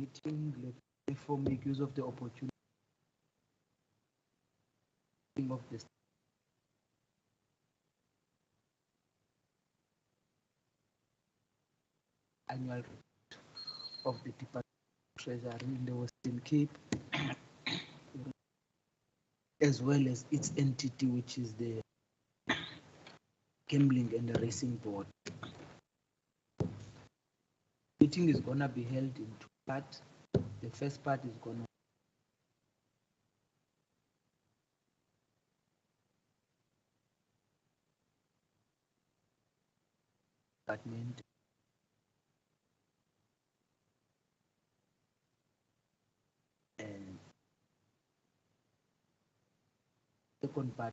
meeting, let me therefore make use of the opportunity of this annual report of the Department of Treasury in the Western Cape, as well as its entity, which is the Gambling and the Racing Board. The meeting is going to be held in two parts. The first part is going to department and second part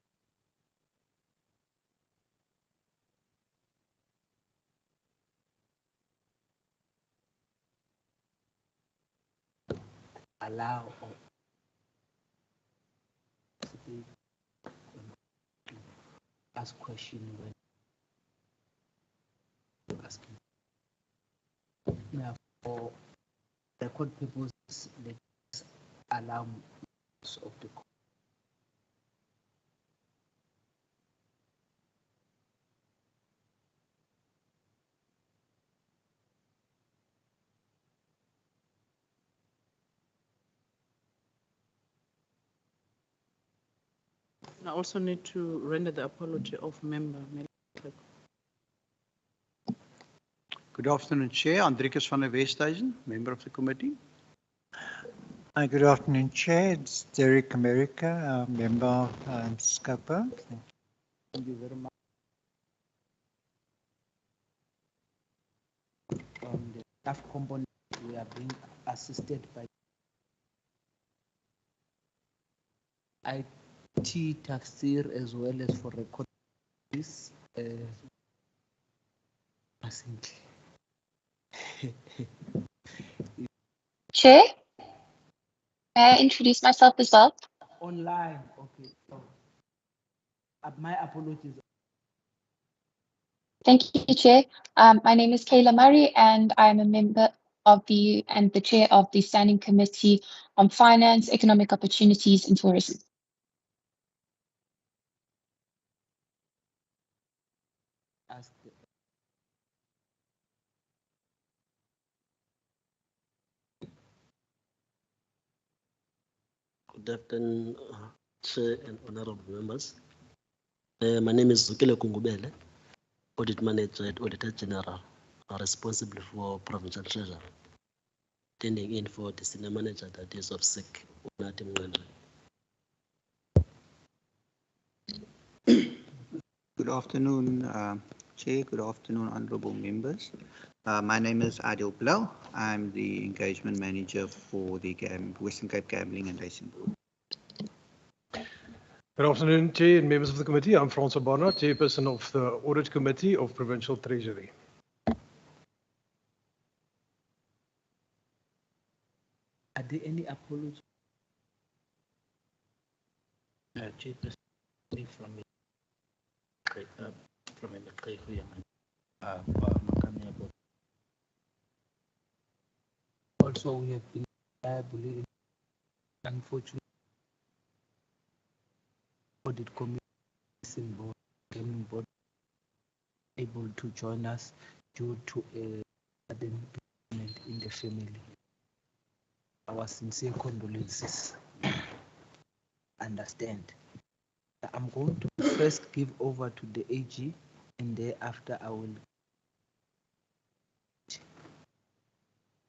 allow or ask questions when asking. Now, for record purposes, let's allow use of the I also need to render the apology of member. Good afternoon, Chair. Andrikus van der Westhuizen, member of the committee. Hi, good afternoon, Chair. It's Derek America, member of SCOPA. Thank you very much. On the staff component, we are being assisted by IT Tafsir as well as for record this. Chair, may I introduce myself as well? Online, okay. So, my apologies. Thank you, Chair. My name is Kayla Murray, and I'm a member of the chair of the Standing Committee on Finance, Economic Opportunities and Tourism. Ask the Good afternoon, Chair and honorable members. My name is Zukile Kungubele, Audit Manager at Auditor General, responsible for Provincial Treasury, standing in for the Senior Manager that is of SIC, Unatim Ngandwe. Good afternoon, Chair. Good afternoon, honorable members. My name is Adil Blau. I'm the Engagement Manager for the Western Cape Gambling and Racing Board. Good afternoon, Chair and members of the committee. I'm Francois Barnard, Chairperson of the Audit Committee of Provincial Treasury. Are there any apologies? Chairperson from Also, we have been liable, unfortunately, audit committee board, gaming board able to join us due to a sudden bereavement in the family. Our sincere condolences. Understand. I'm going to first give over to the AG, and thereafter I will.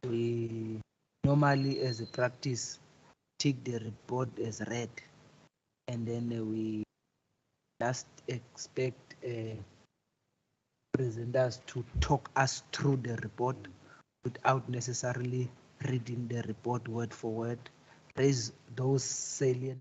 We normally, as a practice, take the report as read, and then we just expect presenters to talk us through the report without necessarily reading the report word for word. Raise those salient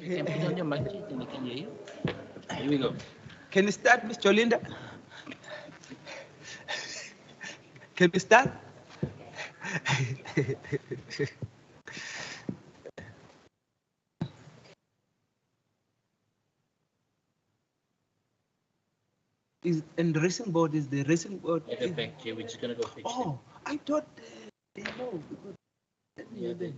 You can put on your mic and we can hear you. Here we go. Can you start, Ms. Jolinda? Can we start? And the racing board is the racing board. At the back here, we're just gonna go fix them. Oh, I thought they know. Let me hear them.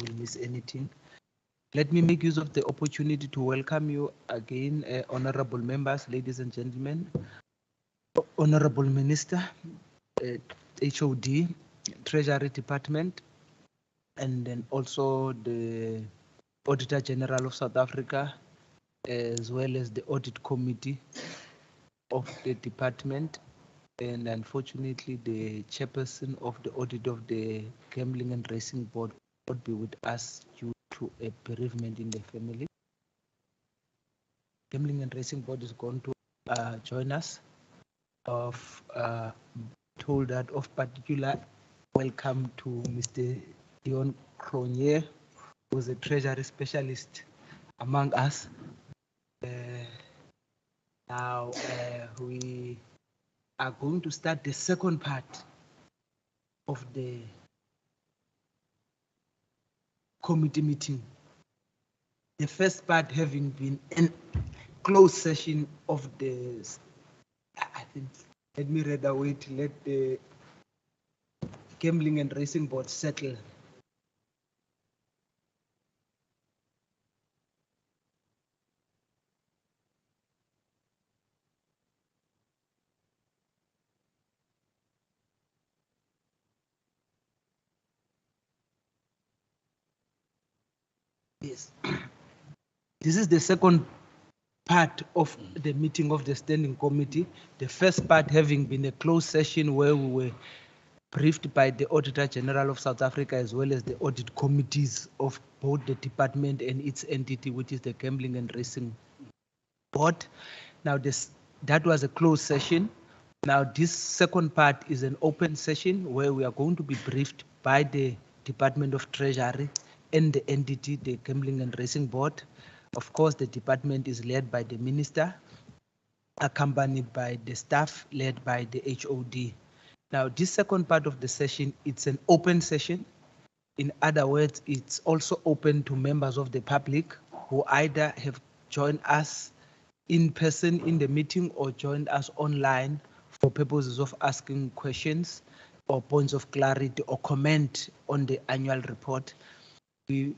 Will miss anything. Let me make use of the opportunity to welcome you again, honorable members, ladies and gentlemen, honorable minister, HOD, Treasury Department, and then also the Auditor General of South Africa, as well as the Audit Committee of the department, and unfortunately the chairperson of the audit of the Gambling and Racing Board would be with us due to a bereavement in the family. Gambling and Racing Board is going to join us. Of told that of particular welcome to Mr. Dion Cronje, who's a treasury specialist among us. Now we are going to start the second part of the committee meeting. The first part having been a closed session of the, I think, let me rather wait, let the Gambling and Racing Board settle. Yes. This is the second part of the meeting of the standing committee. The first part having been a closed session where we were briefed by the Auditor General of South Africa as well as the audit committees of both the department and its entity, which is the Gambling and Racing Board. Now that was a closed session. Now this second part is an open session where we are going to be briefed by the Department of Treasury and the entity, the Gambling and Racing Board. Of course, the department is led by the minister, accompanied by the staff led by the HOD. Now, this second part of the session, it's an open session. In other words, it's also open to members of the public who either have joined us in person in the meeting or joined us online for purposes of asking questions or points of clarity or comment on the annual report. We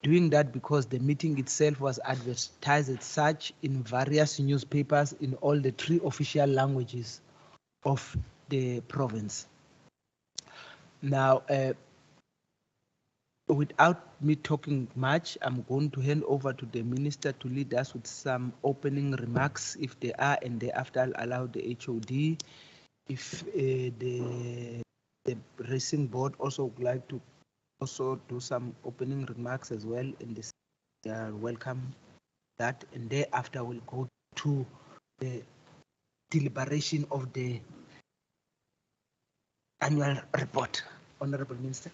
doing that because the meeting itself was advertised as such in various newspapers in all the 3 official languages of the province. Now, without me talking much, I'm going to hand over to the minister to lead us with some opening remarks, if there are, and thereafter I'll allow the HOD. If the racing board also would like to also do some opening remarks as well, and this, they are welcome that, and thereafter we'll go to the deliberation of the annual report. Honorable Minister.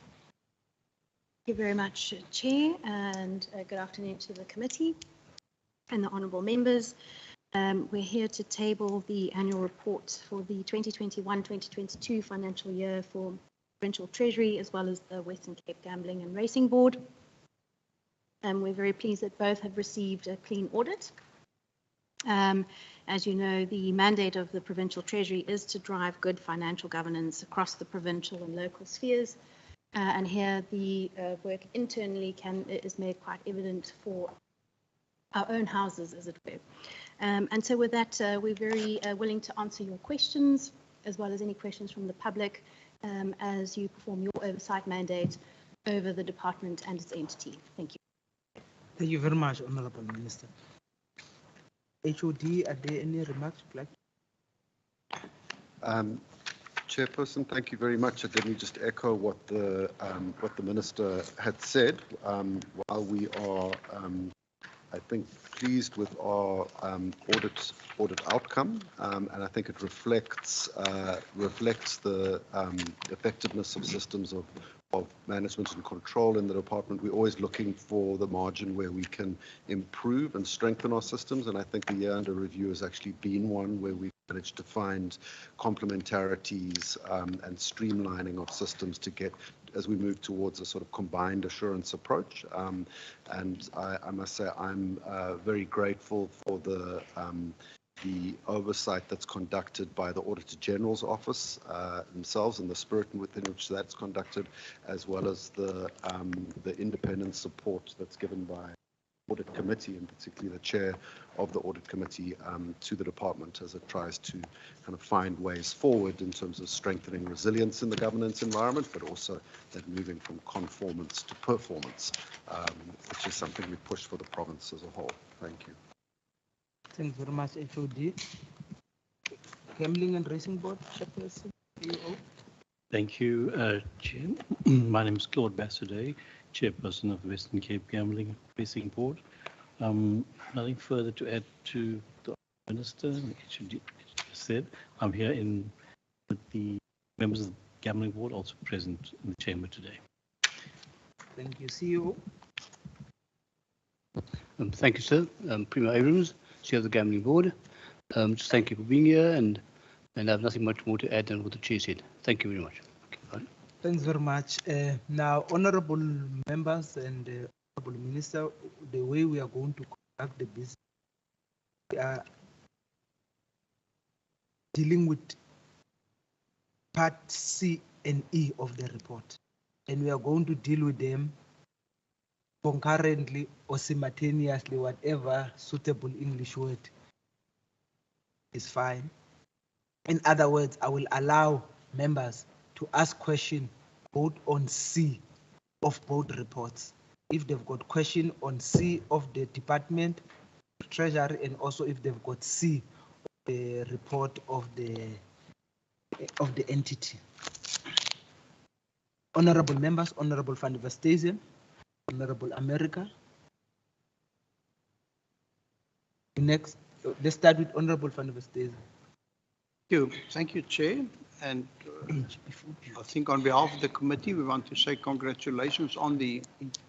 Thank you very much, Chair, and good afternoon to the committee and the honourable members. We're here to table the annual report for the 2021-2022 financial year for Provincial Treasury, as well as the Western Cape Gambling and Racing Board. We're very pleased that both have received a clean audit. As you know, the mandate of the Provincial Treasury is to drive good financial governance across the provincial and local spheres. And here the work internally is made quite evident for our own houses, as it were. And so with that, we're very willing to answer your questions, as well as any questions from the public, as you perform your oversight mandate over the department and its entity. Thank you. Thank you very much, Honourable Minister. HOD, are there any remarks you'd like? Chairperson, thank you very much. Let me just echo what the Minister had said. While we are, I think, pleased with our audit outcome, and I think it reflects the effectiveness of systems of management and control in the department. We're always looking for the margin where we can improve and strengthen our systems, and I think the year under review has actually been one where we've managed to find complementarities and streamlining of systems to get, as we move towards a sort of combined assurance approach. And I must say I'm very grateful for the oversight that's conducted by the Auditor General's Office themselves, and the spirit within which that's conducted, as well as the independent support that's given by Audit Committee, and particularly the chair of the Audit Committee, to the department as it tries to kind of find ways forward in terms of strengthening resilience in the governance environment, but also that moving from conformance to performance, which is something we push for the province as a whole. Thank you. Thanks very much, HOD. Gambling and Racing Board, Chairperson, CEO. Thank you, Chair. My name is Claude Bassaday, Chairperson of the Western Cape Gambling Racing Board. Nothing further to add to the Minister. HOD said, I'm here with the members of the Gambling Board, also present in the chamber today. Thank you, CEO. Thank you, sir. Primo Abrams, Chair of the Gambling Board. Just thank you for being here, and I have nothing much more to add than what the Chair said. Thank you very much. Okay, thanks very much. Now, honourable members and honourable Minister, the way we are going to conduct the business, we are dealing with part C and E of the report, and we are going to deal with them concurrently or simultaneously, whatever suitable English word is fine. In other words, I will allow members to ask questions both on C of both reports. If they've got question on C of the department, treasury, and also if they've got C of the report of the entity. Honorable members, Honorable Van der Westhuizen, Honorable America. Next, let's start with Honorable Van der Westhuizen. Thank you, Chair. And I think on behalf of the committee, we want to say congratulations on the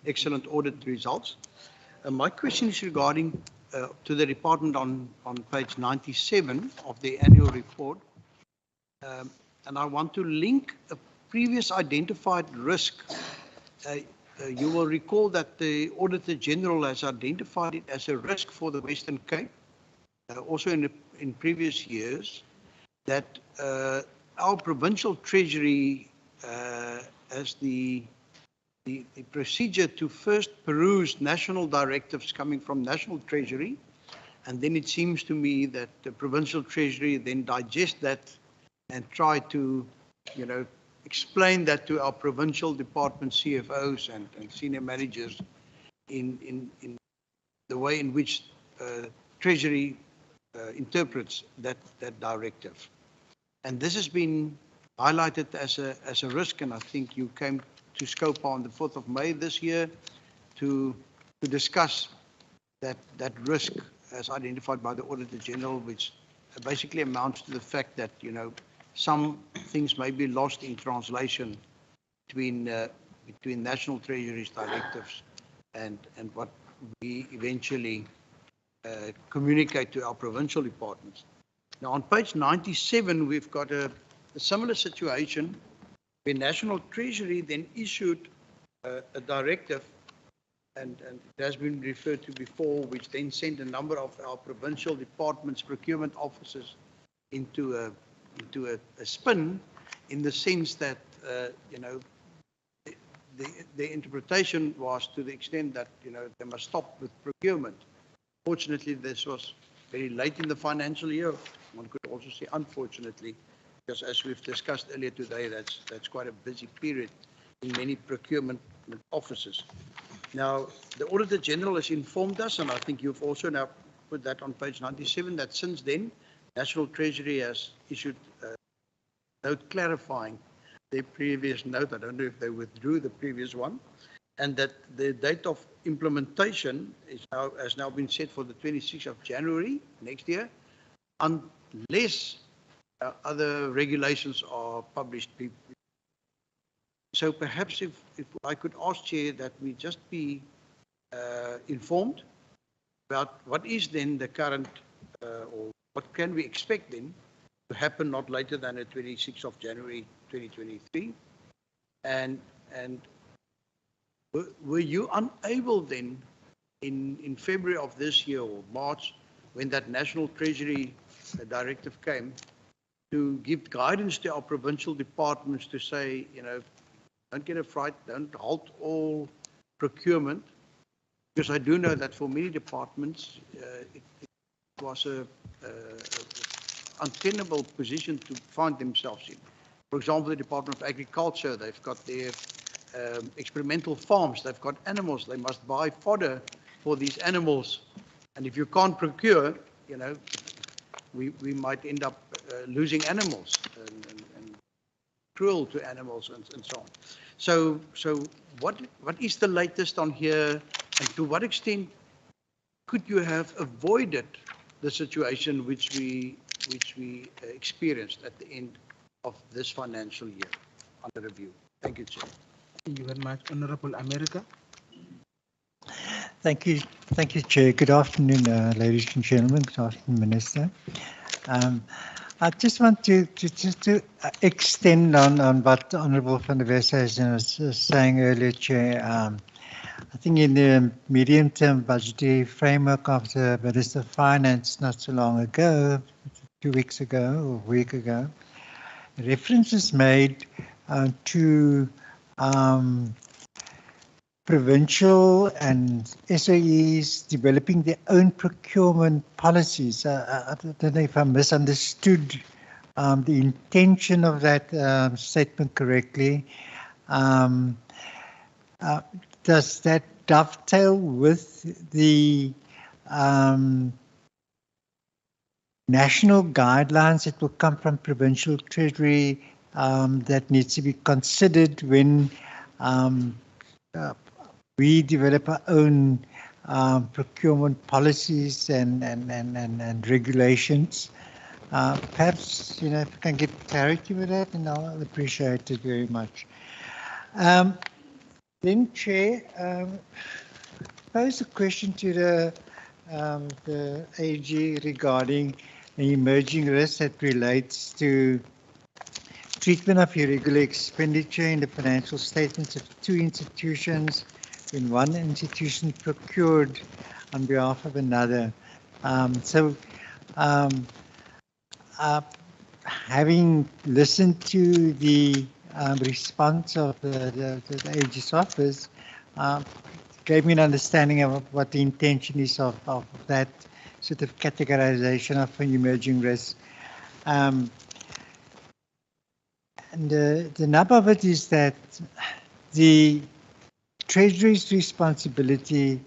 excellent audit results. My question is regarding to the department on page 97 of the annual report. And I want to link a previous identified risk. You will recall that the Auditor General has identified it as a risk for the Western Cape, also in previous years, that our provincial treasury has the procedure to first peruse national directives coming from national treasury, and then it seems to me that the provincial treasury then digest that and try to, explain that to our provincial department CFOs and senior managers in the way in which Treasury interprets that directive. And this has been highlighted as a risk, and I think you came to scope on the 4th of May this year to discuss that risk as identified by the Auditor General, which basically amounts to the fact that, you know, some things may be lost in translation between National Treasury's directives and what we eventually communicate to our provincial departments. Now, on page 97, we've got a similar situation where National Treasury then issued a directive, and it has been referred to before, which then sent a number of our provincial departments' procurement officers into a spin, in the sense that, you know, the interpretation was to the extent that, you know, they must stop with procurement. Fortunately, this was very late in the financial year. One could also say unfortunately, because as we've discussed earlier today, that's quite a busy period in many procurement offices. Now, the Auditor General has informed us, and I think you've also now put that on page 97, that since then, National Treasury has issued a note clarifying their previous note. I don't know if they withdrew the previous one, and that the date of implementation has now been set for the 26th of January next year, unless other regulations are published. So perhaps if I could ask, Chair, that we just be informed about what is then the current, or what can we expect then to happen not later than the 26th of January 2023, and were you unable then in February of this year or March, when that National Treasury directive came, to give guidance to our provincial departments to say, you know, don't get a fright, don't halt all procurement, because I do know that for many departments it was a untenable position to find themselves in. For example, the Department of Agriculture, they've got their experimental farms, they've got animals, they must buy fodder for these animals, and if you can't procure, you know, we might end up losing animals and cruel to animals and so on. So what is the latest on here, and to what extent could you have avoided the situation which we experienced at the end of this financial year under review? Thank you, Chair. Thank you very much, Honorable America. Thank you, Chair. Good afternoon, ladies and gentlemen. Good afternoon, Minister. I just want to extend on what the Honourable van der Westhuizen was saying earlier, Chair. I think in the medium-term budgetary framework of the Minister of Finance not so long ago, 2 weeks ago or a week ago, reference is made to provincial and SOEs developing their own procurement policies. I don't know if I misunderstood the intention of that statement correctly. Does that dovetail with the national guidelines that will come from Provincial Treasury that needs to be considered when we develop our own procurement policies and regulations? Perhaps, you know, if I can get clarity with that, and I'll appreciate it very much. Then, Chair, pose a question to the AG regarding the emerging risk that relates to treatment of irregular expenditure in the financial statements of two institutions when one institution procured on behalf of another. Having listened to the response of the AG's office, gave me an understanding of what the intention is of that sort of categorization of emerging risks. the nub of it is that the Treasury's responsibility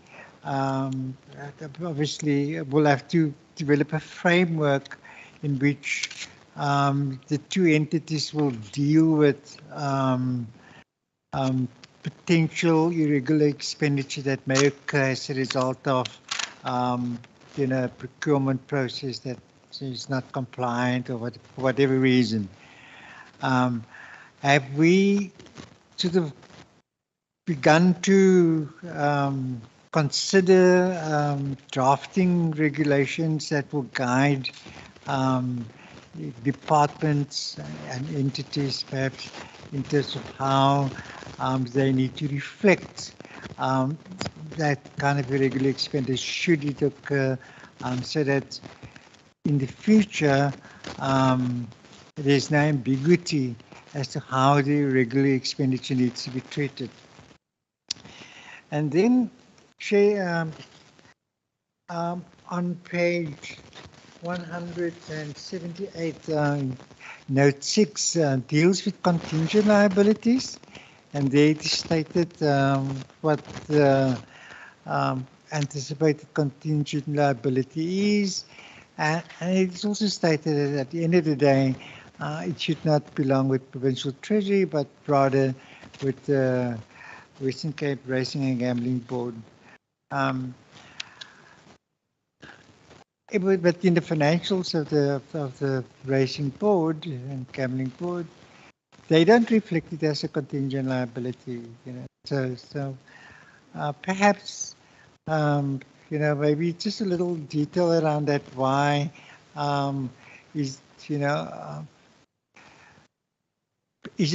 obviously will have to develop a framework in which the two entities will deal with potential irregular expenditure that may occur as a result of procurement process that is not compliant or for whatever reason. Have we sort of begun to consider drafting regulations that will guide departments and entities perhaps in terms of how they need to reflect that kind of irregular expenditure should it occur, so that in the future there's no ambiguity as to how the irregular expenditure needs to be treated. And then, Chair, on page 178, note 6 deals with contingent liabilities, and there it is stated what the anticipated contingent liability is, and it's also stated that at the end of the day, it should not belong with Provincial Treasury, but rather with the Western Cape Racing and Gambling Board. But in the financials of the Racing Board and Gambling Board, they don't reflect it as a contingent liability. So perhaps maybe just a little detail around that. Why is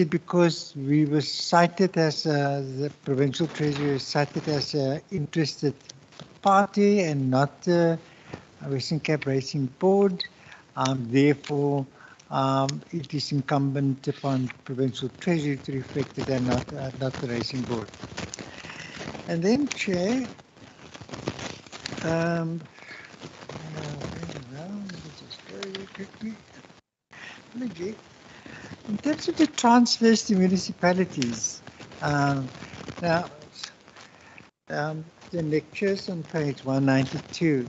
it because we were cited as the Provincial Treasury was cited as an interested party and not the Western Cape Racing Board? Therefore, it is incumbent upon Provincial Treasury to reflect it and not the Racing Board. And then, Chair, just very quickly. In terms of the transfers to municipalities, now the lectures on page 192,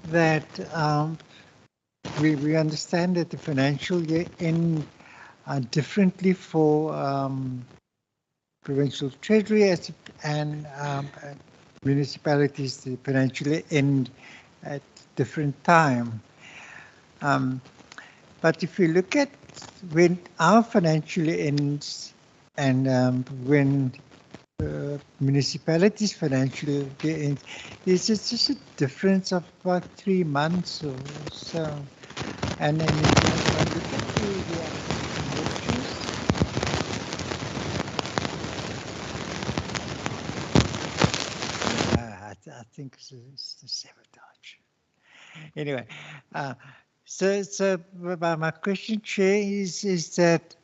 that we understand that the financial year end differently for Provincial Treasury and municipalities, the financial year end at different time. But if you look at when our financial year ends and when municipalities' financial year ends, there's just a difference of about 3 months or so. And then if you look at I think it's the sabotage. Anyway, so my question, Chair, is that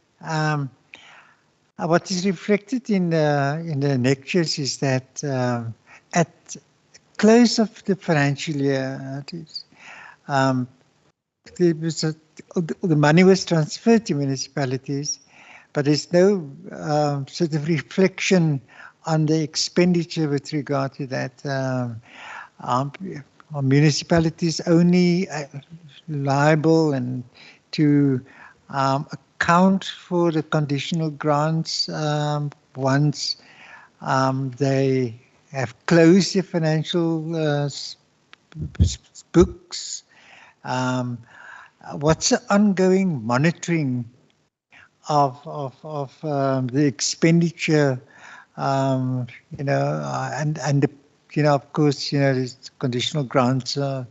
what is reflected in the lectures is that at close of the financial year, the money was transferred to municipalities, but there's no sort of reflection on the expenditure with regard to that. Are municipalities only liable and to account for the conditional grants once they have closed their financial books? What's the ongoing monitoring of the expenditure? And the, of course, these conditional grants are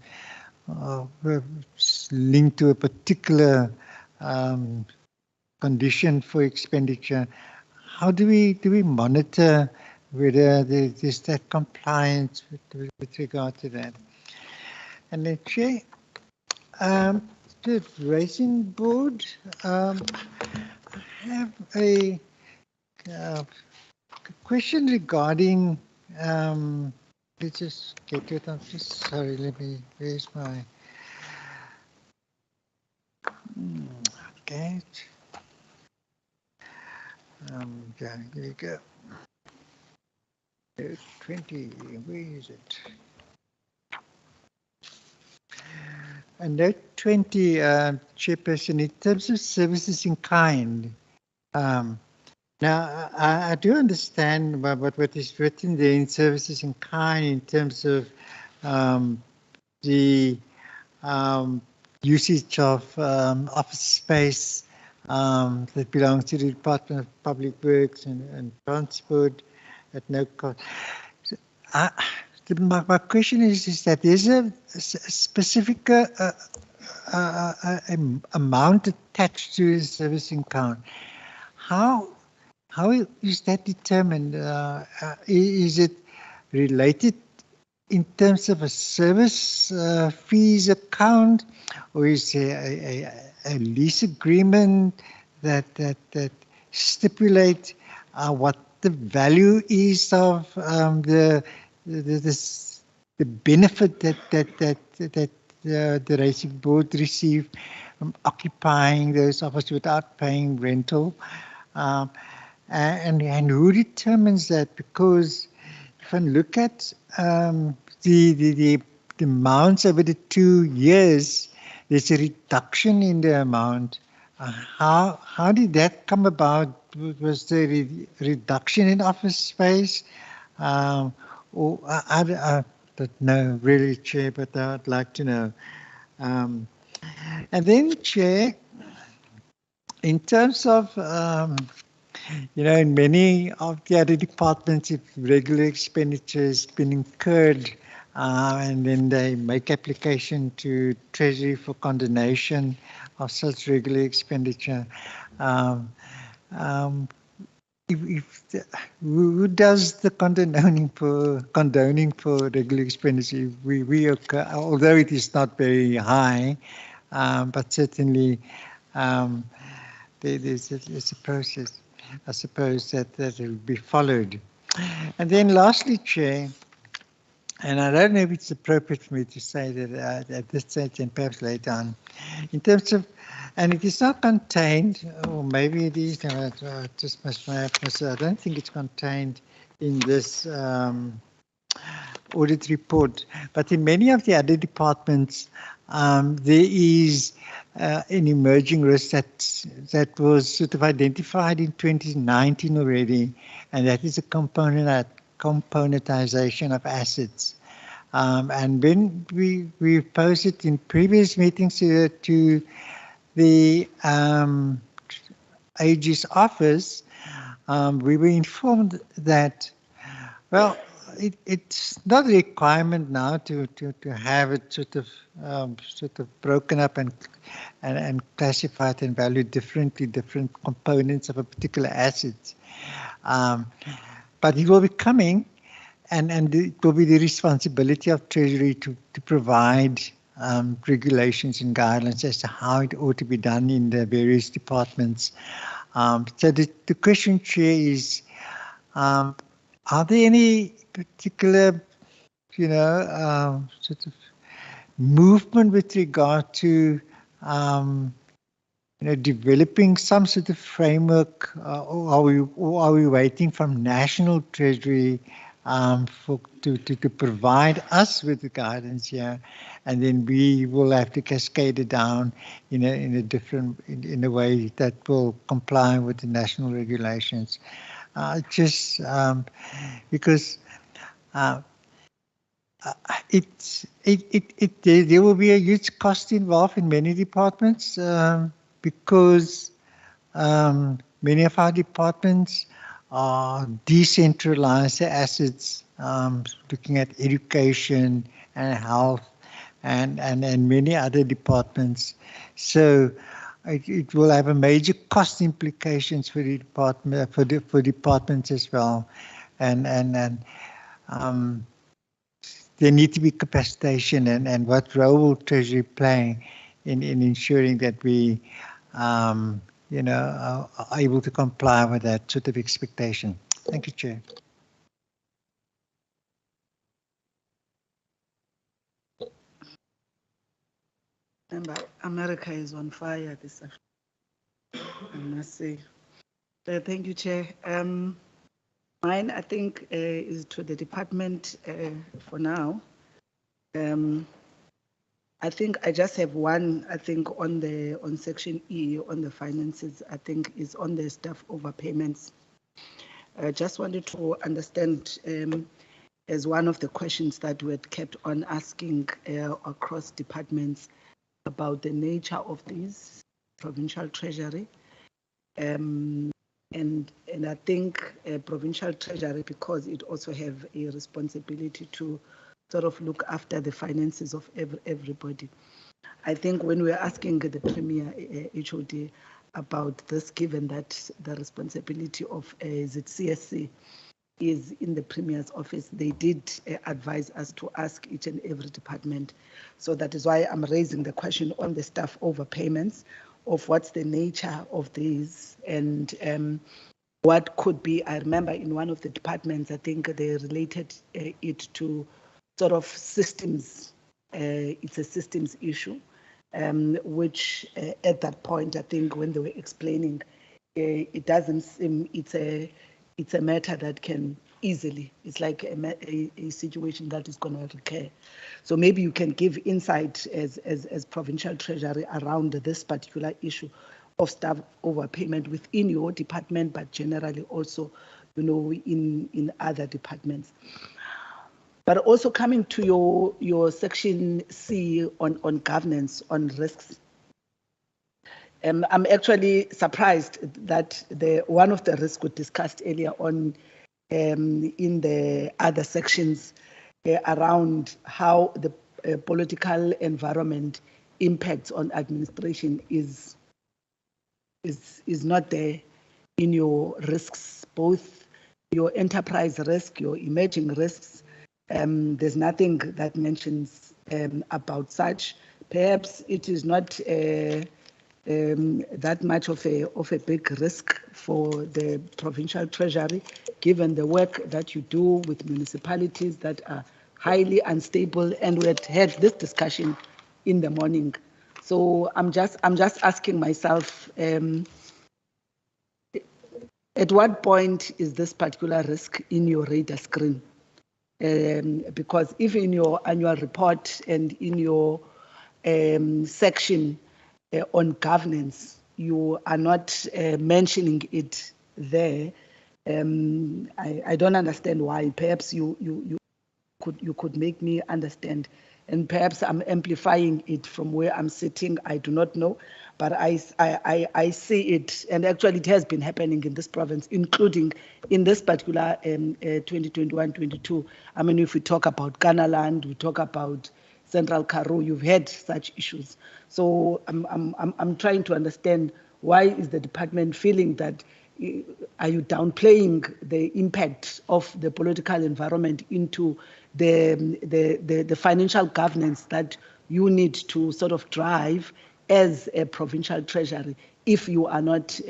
linked to a particular condition for expenditure. How do we monitor whether there's that compliance with regard to that? And then, Chair, the Racing Board, I have a question regarding, let's just get to it. I'm just sorry, where's my, okay. Yeah, here you go. Note 20, where is it? And note 20, Chairperson, in terms of services in kind, now I do understand what is written there in services in kind in terms of the usage of office space that belongs to the Department of Public Works and Transport at no cost. My question is that there's a specific amount attached to the servicing count. How is that determined? Is it related in terms of a service fees account, or is there a lease agreement that stipulate what the value is of the benefit that the racing board receive from occupying those offices without paying rental, and who determines that? Because if I look at the amounts over the 2 years, there's a reduction in the amount. How did that come about? Was there a reduction in office space? Or I don't know really, Chair, but I'd like to know. And then, Chair, in terms of in many of the other departments, if regular expenditure has been incurred, and then they make application to Treasury for condonation of such regular expenditure. Who does the condoning for regular expenditure? We occur, although it is not very high, but certainly there's a process, I suppose, that will be followed. And then lastly, Chair, and I don't know if it's appropriate for me to say that at this stage and perhaps later on, in terms of, and it is not contained, or maybe it is, I just must I don't think it's contained in this audit report, but in many of the other departments, there is an emerging risk that was sort of identified in 2019 already, and that is a componentization of assets. And when we posed it in previous meetings to the AG's office, we were informed that, well, it's not a requirement now to have it sort of broken up and classified and valued differently, different components of a particular asset. But it will be coming, and it will be the responsibility of Treasury to provide regulations and guidelines as to how it ought to be done in the various departments. So the question, Chair, is, are there any particular, sort of movement with regard to, developing some sort of framework, or are we waiting from National Treasury to provide us with the guidance here, and then we will have to cascade it down in a way that will comply with the national regulations? Just because there will be a huge cost involved in many departments, because many of our departments are decentralized assets, looking at education and health and many other departments. So it will have a major cost implications for the department, for departments as well, and there need to be capacitation, and what role will Treasury play in ensuring that we are able to comply with that sort of expectation. Thank you, Chair. Remember, America is on fire this afternoon, I must say. Thank you, Chair. Mine, I think, is to the department for now. I think I just have one, I think, on section E, on the finances, I think is on the staff overpayments. I just wanted to understand, as one of the questions that we had kept on asking across departments about the nature of these provincial treasury. And I think provincial treasury, because it also have a responsibility to sort of look after the finances of everybody. I think when we're asking the Premier HOD about this, given that the responsibility of is it CSC is in the Premier's office, they did advise us to ask each and every department. So that is why I'm raising the question on the staff overpayments of what's the nature of these and what could be. I remember in one of the departments, I think they related it to sort of systems. It's a systems issue, which at that point, I think when they were explaining, it doesn't seem it's a matter that can easily, it's like a situation that is going to recur. So maybe you can give insight as provincial treasury around this particular issue of staff overpayment within your department, but generally also, in other departments. But also coming to your section C on governance, on risks. I'm actually surprised that one of the risks we discussed earlier on in the other sections around how the political environment impacts on administration is not there in your risks, both your enterprise risk, your emerging risks. There's nothing that mentions about such. Perhaps it is not that much of a big risk for the provincial treasury, given the work that you do with municipalities that are highly unstable, and we had this discussion in the morning. So I'm just asking myself, at what point is this particular risk in your radar screen? Because if in your annual report and in your section on governance, you are not mentioning it there, I don't understand why. Perhaps you could make me understand, and perhaps I'm amplifying it from where I'm sitting. I do not know, but I see it, and actually it has been happening in this province, including in this particular 2021-22. I mean, if we talk about Kanaland, we talk about Central Karoo, you've had such issues. So I'm trying to understand, why is the department feeling that, are you downplaying the impact of the political environment into the financial governance that you need to sort of drive as a provincial treasury, if you are not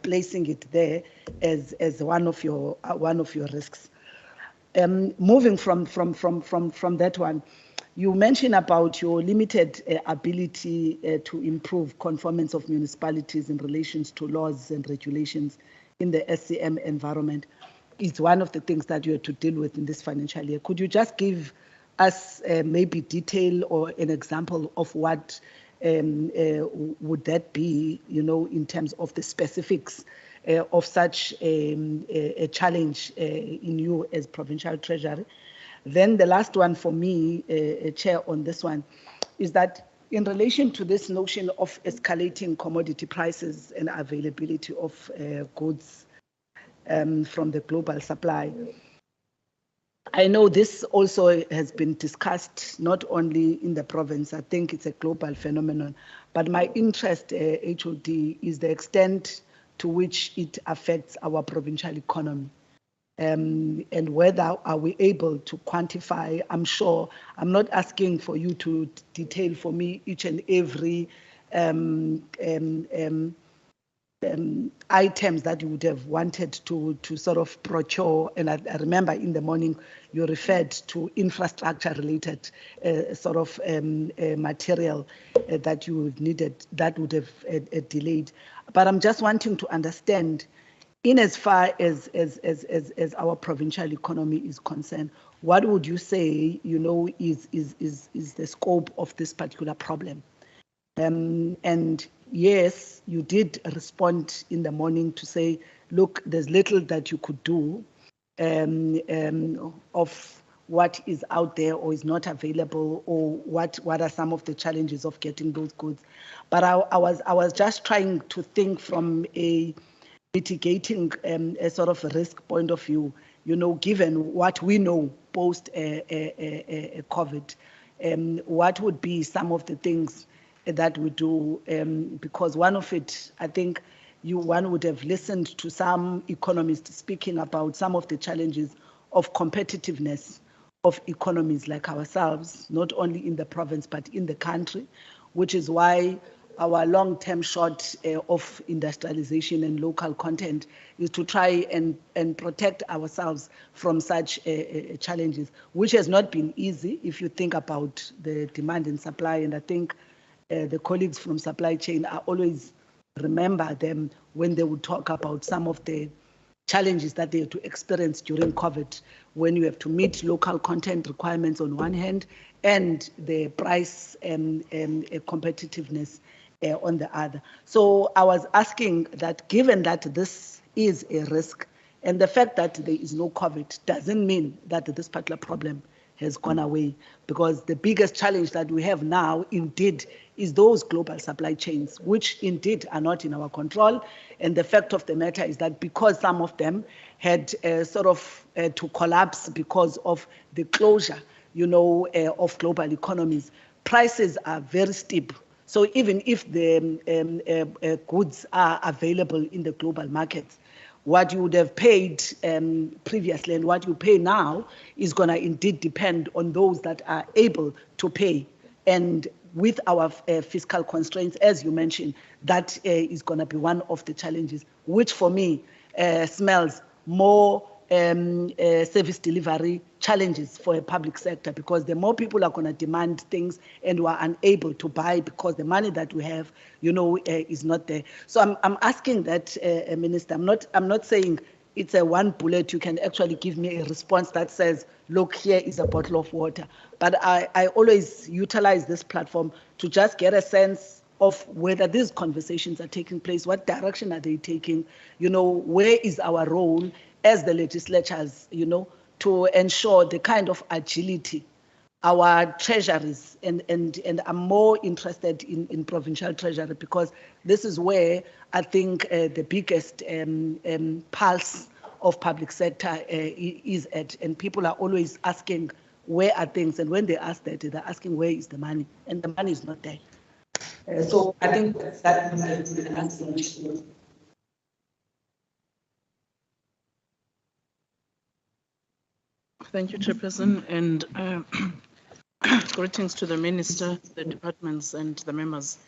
placing it there as one of your risks? Moving from that one, you mentioned about your limited ability to improve conformance of municipalities in relation to laws and regulations in the SCM environment. Is one of the things that you have to deal with in this financial year. Could you just give us maybe detail or an example of what would that be, in terms of the specifics of such a challenge in you as provincial treasury? Then the last one for me, Chair, on this one, is that in relation to this notion of escalating commodity prices and availability of goods from the global supply, I know this also has been discussed not only in the province, I think it's a global phenomenon, but my interest, HOD, is the extent to which it affects our provincial economy. And whether are we able to quantify. I'm sure, I'm not asking for you to detail for me each and every items that you would have wanted to sort of procure. And I remember in the morning you referred to infrastructure related sort of material that you would needed that would have delayed. But I'm just wanting to understand, in as far as our provincial economy is concerned, what would you say, you know, is the scope of this particular problem? And yes, you did respond in the morning to say, look, there's little that you could do of what is out there or is not available, or what are some of the challenges of getting those goods. But I was just trying to think from a mitigating a sort of a risk point of view, you know, given what we know post COVID, what would be some of the things that we do? Because one of it, I think one would have listened to some economists speaking about some of the challenges of competitiveness of economies like ourselves, not only in the province but in the country, which is why our long-term shot of industrialization and local content is to try and protect ourselves from such challenges, which has not been easy if you think about the demand and supply. And I think the colleagues from supply chain are always remember them when they would talk about some of the challenges that they had to experience during COVID, when you have to meet local content requirements on one hand and the price competitiveness on the other. So I was asking that, given that this is a risk and the fact that there is no COVID doesn't mean that this particular problem has gone away, because the biggest challenge that we have now indeed is those global supply chains, which indeed are not in our control. And the fact of the matter is that because some of them had sort of to collapse because of the closure, you know, of global economies, prices are very steep. So even if the goods are available in the global markets, what you would have paid previously and what you pay now is going to indeed depend on those that are able to pay. And with our fiscal constraints, as you mentioned, that is going to be one of the challenges, which for me smells more service delivery challenges for a public sector, because the more people are going to demand things and we are unable to buy because the money that we have, you know, is not there. So I'm asking that, Minister. I'm not saying it's a one bullet. You can actually give me a response that says, look, here is a bottle of water. But I always utilize this platform to just get a sense of whether these conversations are taking place, what direction are they taking, you know, where is our role as the legislatures, you know, to ensure the kind of agility our treasuries, and I'm more interested in provincial treasury, because this is where I think the biggest pulse of public sector is at, and people are always asking where are things, and when they ask that, they're asking where is the money, and the money is not there. So I think that is the answer. Thank you, Chairperson, and greetings to the Minister, the departments, and the members.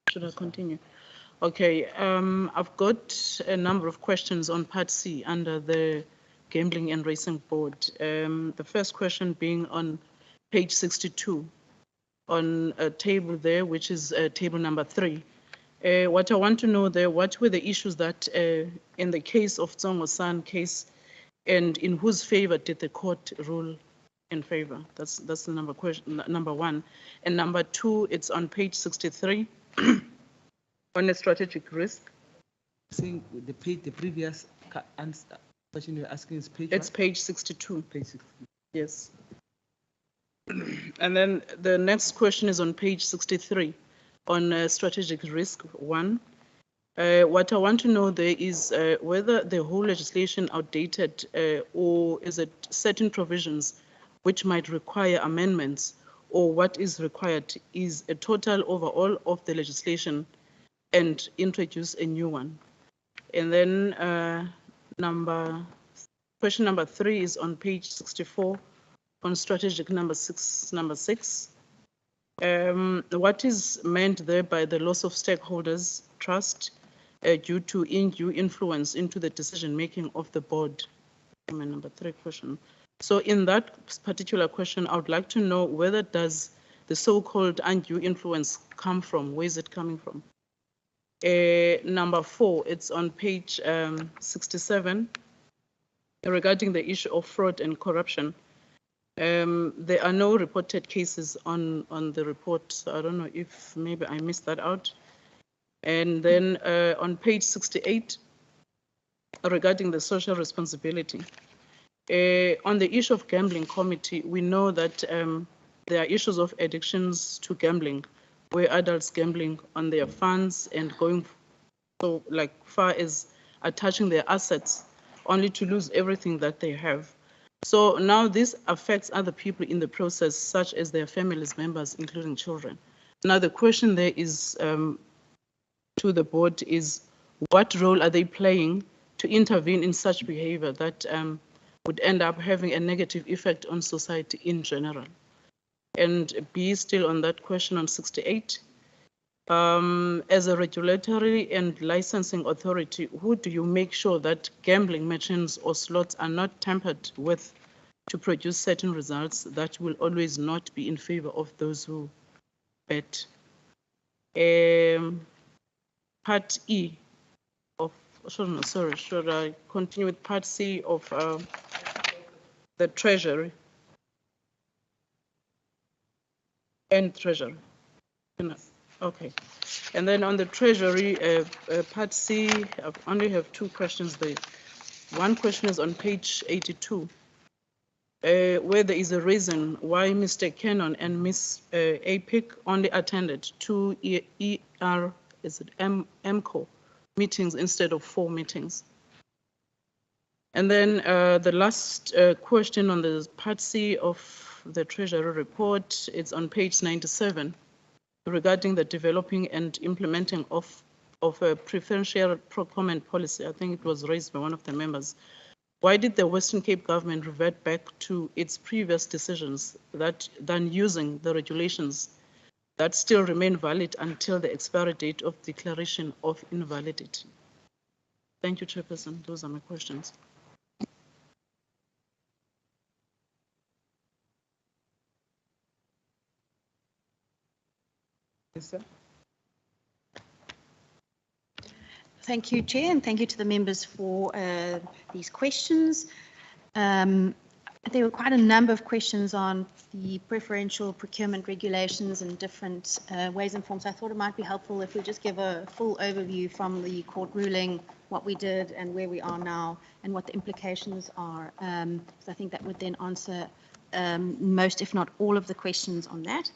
Should I continue? Okay, I've got a number of questions on Part C under the Gambling and Racing Board. The first question being on page 62, on a table there, which is table number 3. What I want to know there, what were the issues that in the case of Tsongo-san case, and in whose favor did the court rule in favor? That's the number one. And number 2, it's on page 63 on a strategic risk. Saying the previous answer question you're asking is page. It's what? page 62. Page 62. Yes. And then the next question is on page 63 on strategic risk 1. What I want to know there is whether the whole legislation outdated or is it certain provisions which might require amendments, or what is required is a total overhaul of the legislation and introduce a new one. And then question number 3 is on page 64 on strategic number six. What is meant there by the loss of stakeholders' trust due to undue influence into the decision-making of the board? My number 3 question. So in that particular question, I would like to know whether does the so-called undue influence come from? Where is it coming from? Number 4, it's on page 67, regarding the issue of fraud and corruption. There are no reported cases on the report, so I don't know if maybe I missed that out. And then on page 68, regarding the social responsibility. On the issue of gambling committee, we know that there are issues of addictions to gambling, where adults gambling on their funds and going so like far as attaching their assets only to lose everything that they have. So now this affects other people in the process, such as their families members, including children. Now the question there is to the board is, what role are they playing to intervene in such behavior that would end up having a negative effect on society in general? And B, still on that question on 68, as a regulatory and licensing authority, who do you make sure that gambling machines or slots are not tampered with to produce certain results that will always not be in favor of those who bet? Part E of, sorry, should I continue with part C of the Treasury and Treasury? Okay. And then on the Treasury, part C, I only have 2 questions there. One question is on page 82, where there is a reason why Mr. Cannon and Ms. APIC only attended 2 MCO meetings instead of 4 meetings. And then the last question on the part C of the Treasury report, it's on page 97, regarding the developing and implementing of a preferential procurement policy. I think it was raised by one of the members. Why did the Western Cape government revert back to its previous decisions than using the regulations that still remain valid until the expiry date of declaration of invalidity? Thank you, Chairperson. Those are my questions. Yes, sir. Thank you, Chair, and thank you to the members for these questions. There were quite a number of questions on the preferential procurement regulations and different ways and forms. I thought it might be helpful if we just give a full overview from the court ruling, what we did and where we are now, and what the implications are. So I think that would then answer most, if not all, of the questions on that.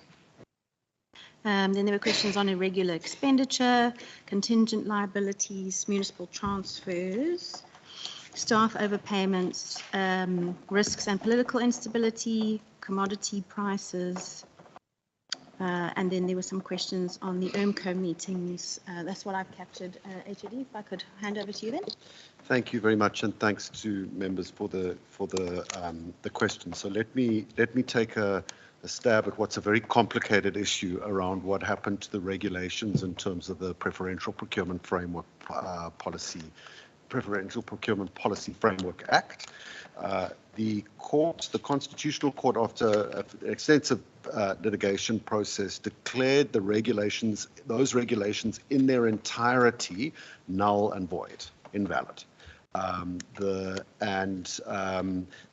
Then there were questions on irregular expenditure, contingent liabilities, municipal transfers, staff overpayments, risks and political instability, commodity prices, and then there were some questions on the ERMCO meetings. That's what I've captured. HOD, if I could hand over to you then. Thank you very much, and thanks to members for the questions. So let me take a stab at what's a very complicated issue around what happened to the regulations in terms of the Preferential Procurement Framework Policy, Preferential Procurement Policy Framework Act. The Constitutional Court, after an extensive litigation process, declared the regulations, those regulations in their entirety, null and void, invalid.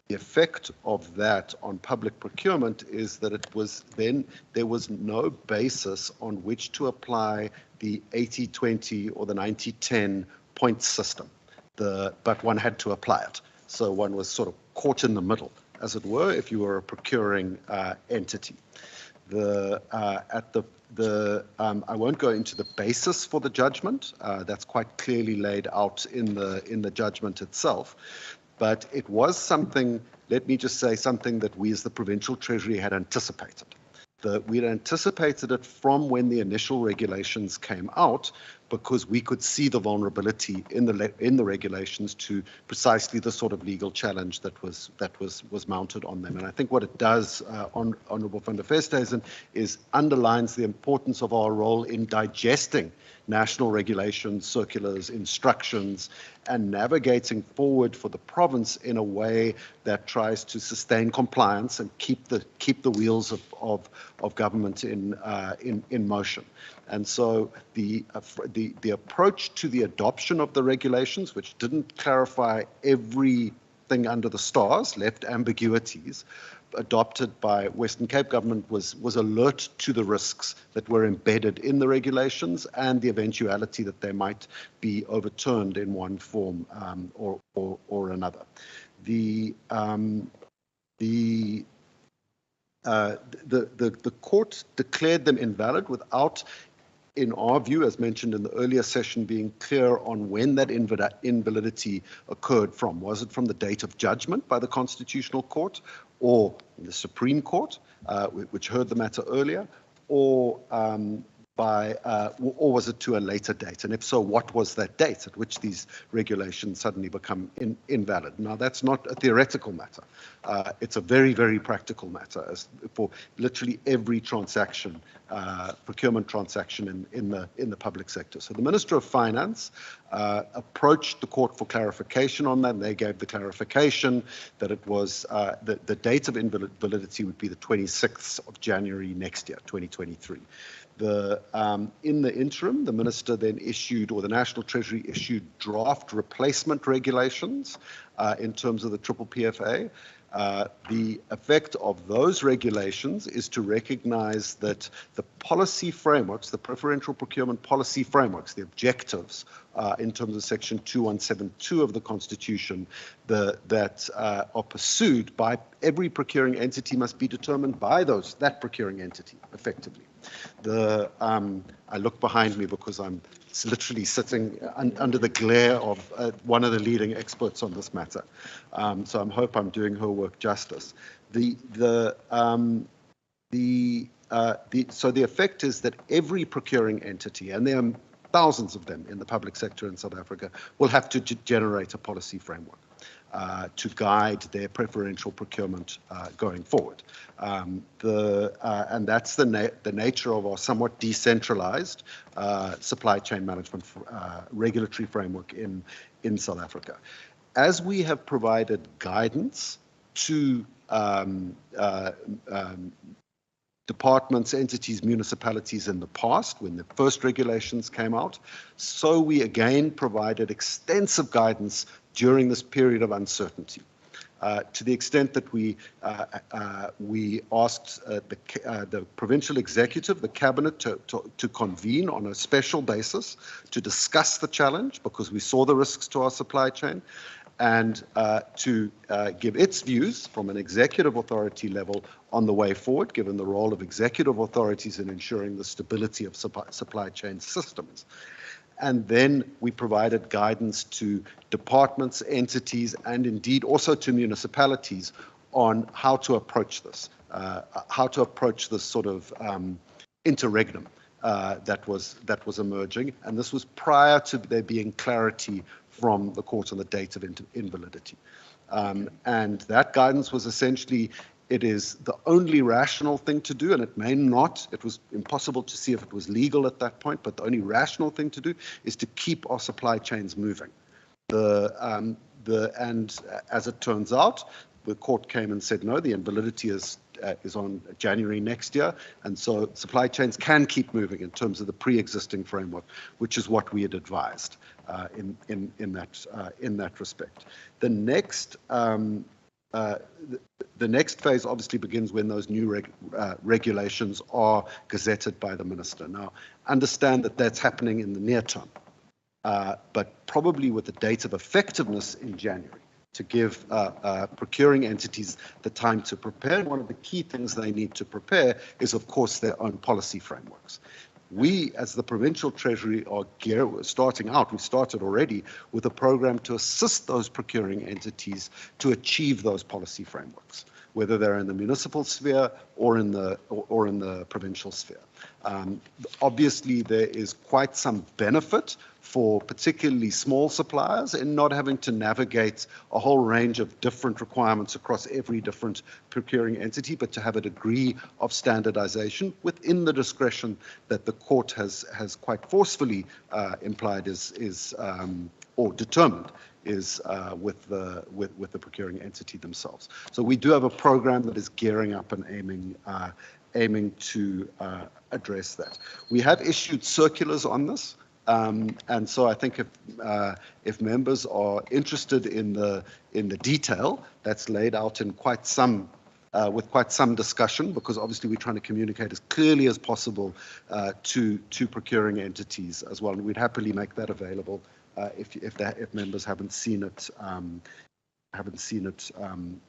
The effect of that on public procurement is that it was then there was no basis on which to apply the 80-20 or the 90-10 point system. But one had to apply it. So one was sort of caught in the middle, as it were, if you were a procuring entity. I won't go into the basis for the judgment. That's quite clearly laid out in the judgment itself. But it was something, let me just say, something that we as the Provincial Treasury had anticipated. We'd anticipated it from when the initial regulations came out, because we could see the vulnerability in the regulations to precisely the sort of legal challenge that was mounted on them. And I think what it does, Honourable van der Vesthuizen, is underlines the importance of our role in digesting national regulations, circulars, instructions, and navigating forward for the province in a way that tries to sustain compliance and keep the wheels of government in motion. And so the approach to the adoption of the regulations, which didn't clarify everything under the stars, left ambiguities, adopted by Western Cape government was alert to the risks that were embedded in the regulations and the eventuality that they might be overturned in one form or another. The court declared them invalid without, in our view, as mentioned in the earlier session, being clear on when that invalidity occurred from. Was it from the date of judgment by the Constitutional Court or the Supreme Court, which heard the matter earlier, or was it to a later date? And if so, what was that date at which these regulations suddenly become invalid? Now, that's not a theoretical matter. It's a very, very practical matter for literally every transaction, procurement transaction in the public sector. So the Minister of Finance approached the court for clarification on that, and they gave the clarification that it was the date of invalidity would be the 26th of January next year, 2023. In the interim, the Minister then issued, or the National Treasury issued, draft replacement regulations in terms of the PPPFA. The effect of those regulations is to recognize that the policy frameworks, the preferential procurement policy frameworks, the objectives in terms of Section 2172 of the Constitution that are pursued by every procuring entity must be determined by that procuring entity, effectively. I look behind me because I'm literally sitting under the glare of one of the leading experts on this matter. So I hope I'm doing her work justice. So the effect is that every procuring entity, and there are thousands of them in the public sector in South Africa, will have to generate a policy framework to guide their preferential procurement going forward. And that's the nature of our somewhat decentralized supply chain management regulatory framework in South Africa. As we have provided guidance to departments, entities, municipalities in the past when the first regulations came out, so we again provided extensive guidance during this period of uncertainty. To the extent that we asked the provincial executive, the cabinet, to convene on a special basis to discuss the challenge because we saw the risks to our supply chain, and to give its views from an executive authority level on the way forward, given the role of executive authorities in ensuring the stability of supply chain systems. And then we provided guidance to departments, entities, and indeed also to municipalities on how to approach this, sort of interregnum that was emerging. And this was prior to there being clarity from the court on the date of invalidity. And that guidance was essentially, it is the only rational thing to do, and it was impossible to see if it was legal at that point, but the only rational thing to do is to keep our supply chains moving. And as it turns out, the court came and said, no, the invalidity is on January next year, and so supply chains can keep moving in terms of the pre-existing framework, which is what we had advised in that respect. The next phase obviously begins when those new regulations are gazetted by the minister. Now, understand that that's happening in the near term, but probably with the date of effectiveness in January, to give procuring entities the time to prepare. One of the key things they need to prepare is, of course, their own policy frameworks. We, as the Provincial Treasury, are starting out, we started already, with a program to assist those procuring entities to achieve those policy frameworks, whether they're in the municipal sphere or in the provincial sphere. Obviously, there is quite some benefit for particularly small suppliers in not having to navigate a whole range of different requirements across every different procuring entity, but to have a degree of standardization within the discretion that the court has quite forcefully implied or determined is with the procuring entity themselves. So we do have a program that is gearing up and aiming to address that. We have issued circulars on this. And so I think if members are interested in the detail, that's laid out in quite some with quite some discussion, because obviously we're trying to communicate as clearly as possible to procuring entities as well. And we'd happily make that available if members haven't seen it.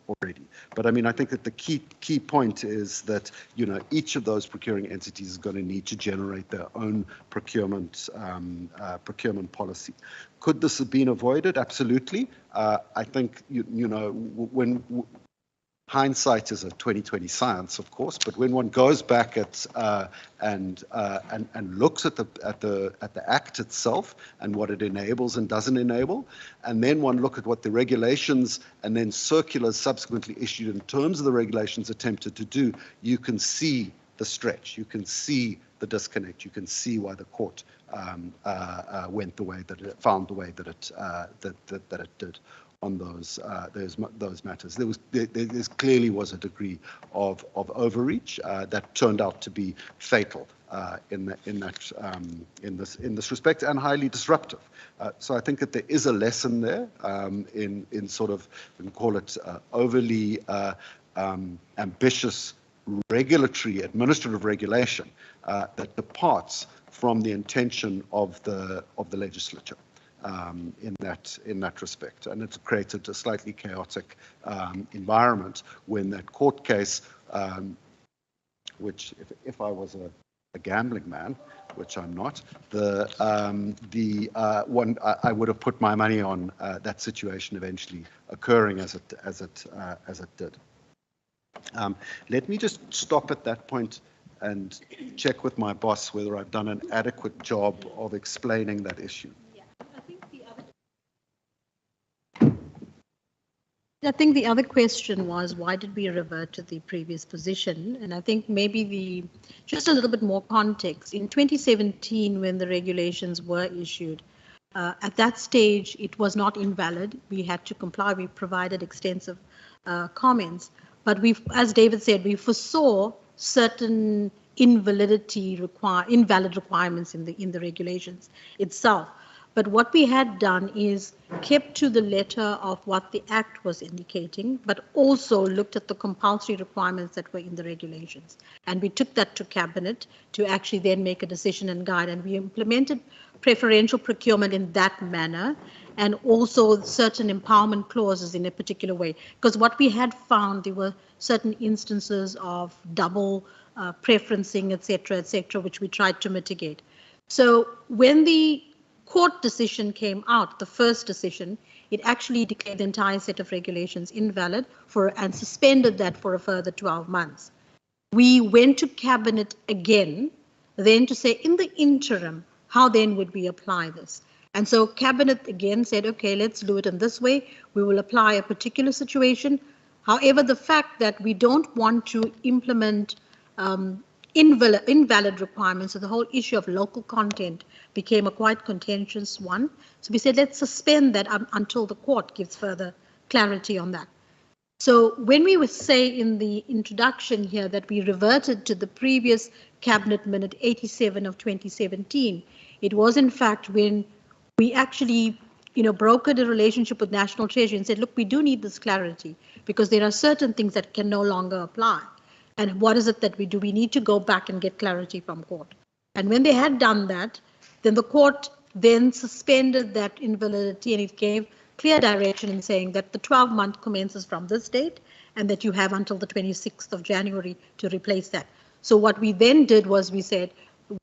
Already. But I mean, I think that the key point is that, you know, each of those procuring entities is going to need to generate their own procurement policy. Could this have been avoided? Absolutely. I think, you know, when hindsight is a 20/20 science, of course, but when one goes back and looks at the Act itself and what it enables and doesn't enable, and then one look at what the regulations and then circulars subsequently issued in terms of the regulations attempted to do, you can see the stretch, you can see the disconnect, you can see why the court went the way that it found the way that it did on those matters. There clearly was a degree of overreach that turned out to be fatal in this respect, and highly disruptive. So I think that there is a lesson there in sort of, we can call it overly ambitious regulatory administrative regulation that departs from the intention of the legislature. In that respect, and it's created a slightly chaotic environment when that court case, which if I was a gambling man, which I'm not, one I would have put my money on that situation eventually occurring as it did. Let me just stop at that point and check with my boss whether I've done an adequate job of explaining that issue. I think the other question was, why did we revert to the previous position? And I think maybe just a little bit more context. In 2017, when the regulations were issued, at that stage, it was not invalid. We had to comply. We provided extensive comments. But as David said, we foresaw certain invalid requirements in the regulations itself. But what we had done is kept to the letter of what the Act was indicating, but also looked at the compulsory requirements that were in the regulations. And we took that to Cabinet to actually then make a decision and guide. And we implemented preferential procurement in that manner, and also certain empowerment clauses in a particular way. Because what we had found, there were certain instances of double preferencing, et cetera, which we tried to mitigate. So when the court decision came out, the first decision, it actually declared the entire set of regulations invalid and suspended that for a further 12 months. We went to Cabinet again, then to say in the interim, how then would we apply this? And so Cabinet again said, okay, let's do it in this way. We will apply a particular situation. However, the fact that we don't want to implement invalid requirements, so the whole issue of local content became a quite contentious one. So we said, let's suspend that until the court gives further clarity on that. So when we would say in the introduction here that we reverted to the previous Cabinet Minute 87 of 2017, it was in fact when we actually, brokered a relationship with National Treasury and said, look, we do need this clarity because there are certain things that can no longer apply. And what is it that we do? We need to go back and get clarity from court. And when they had done that, then the court then suspended that invalidity, and it gave clear direction in saying that the 12-month commences from this date and that you have until the 26th of January to replace that. So what we then did was we said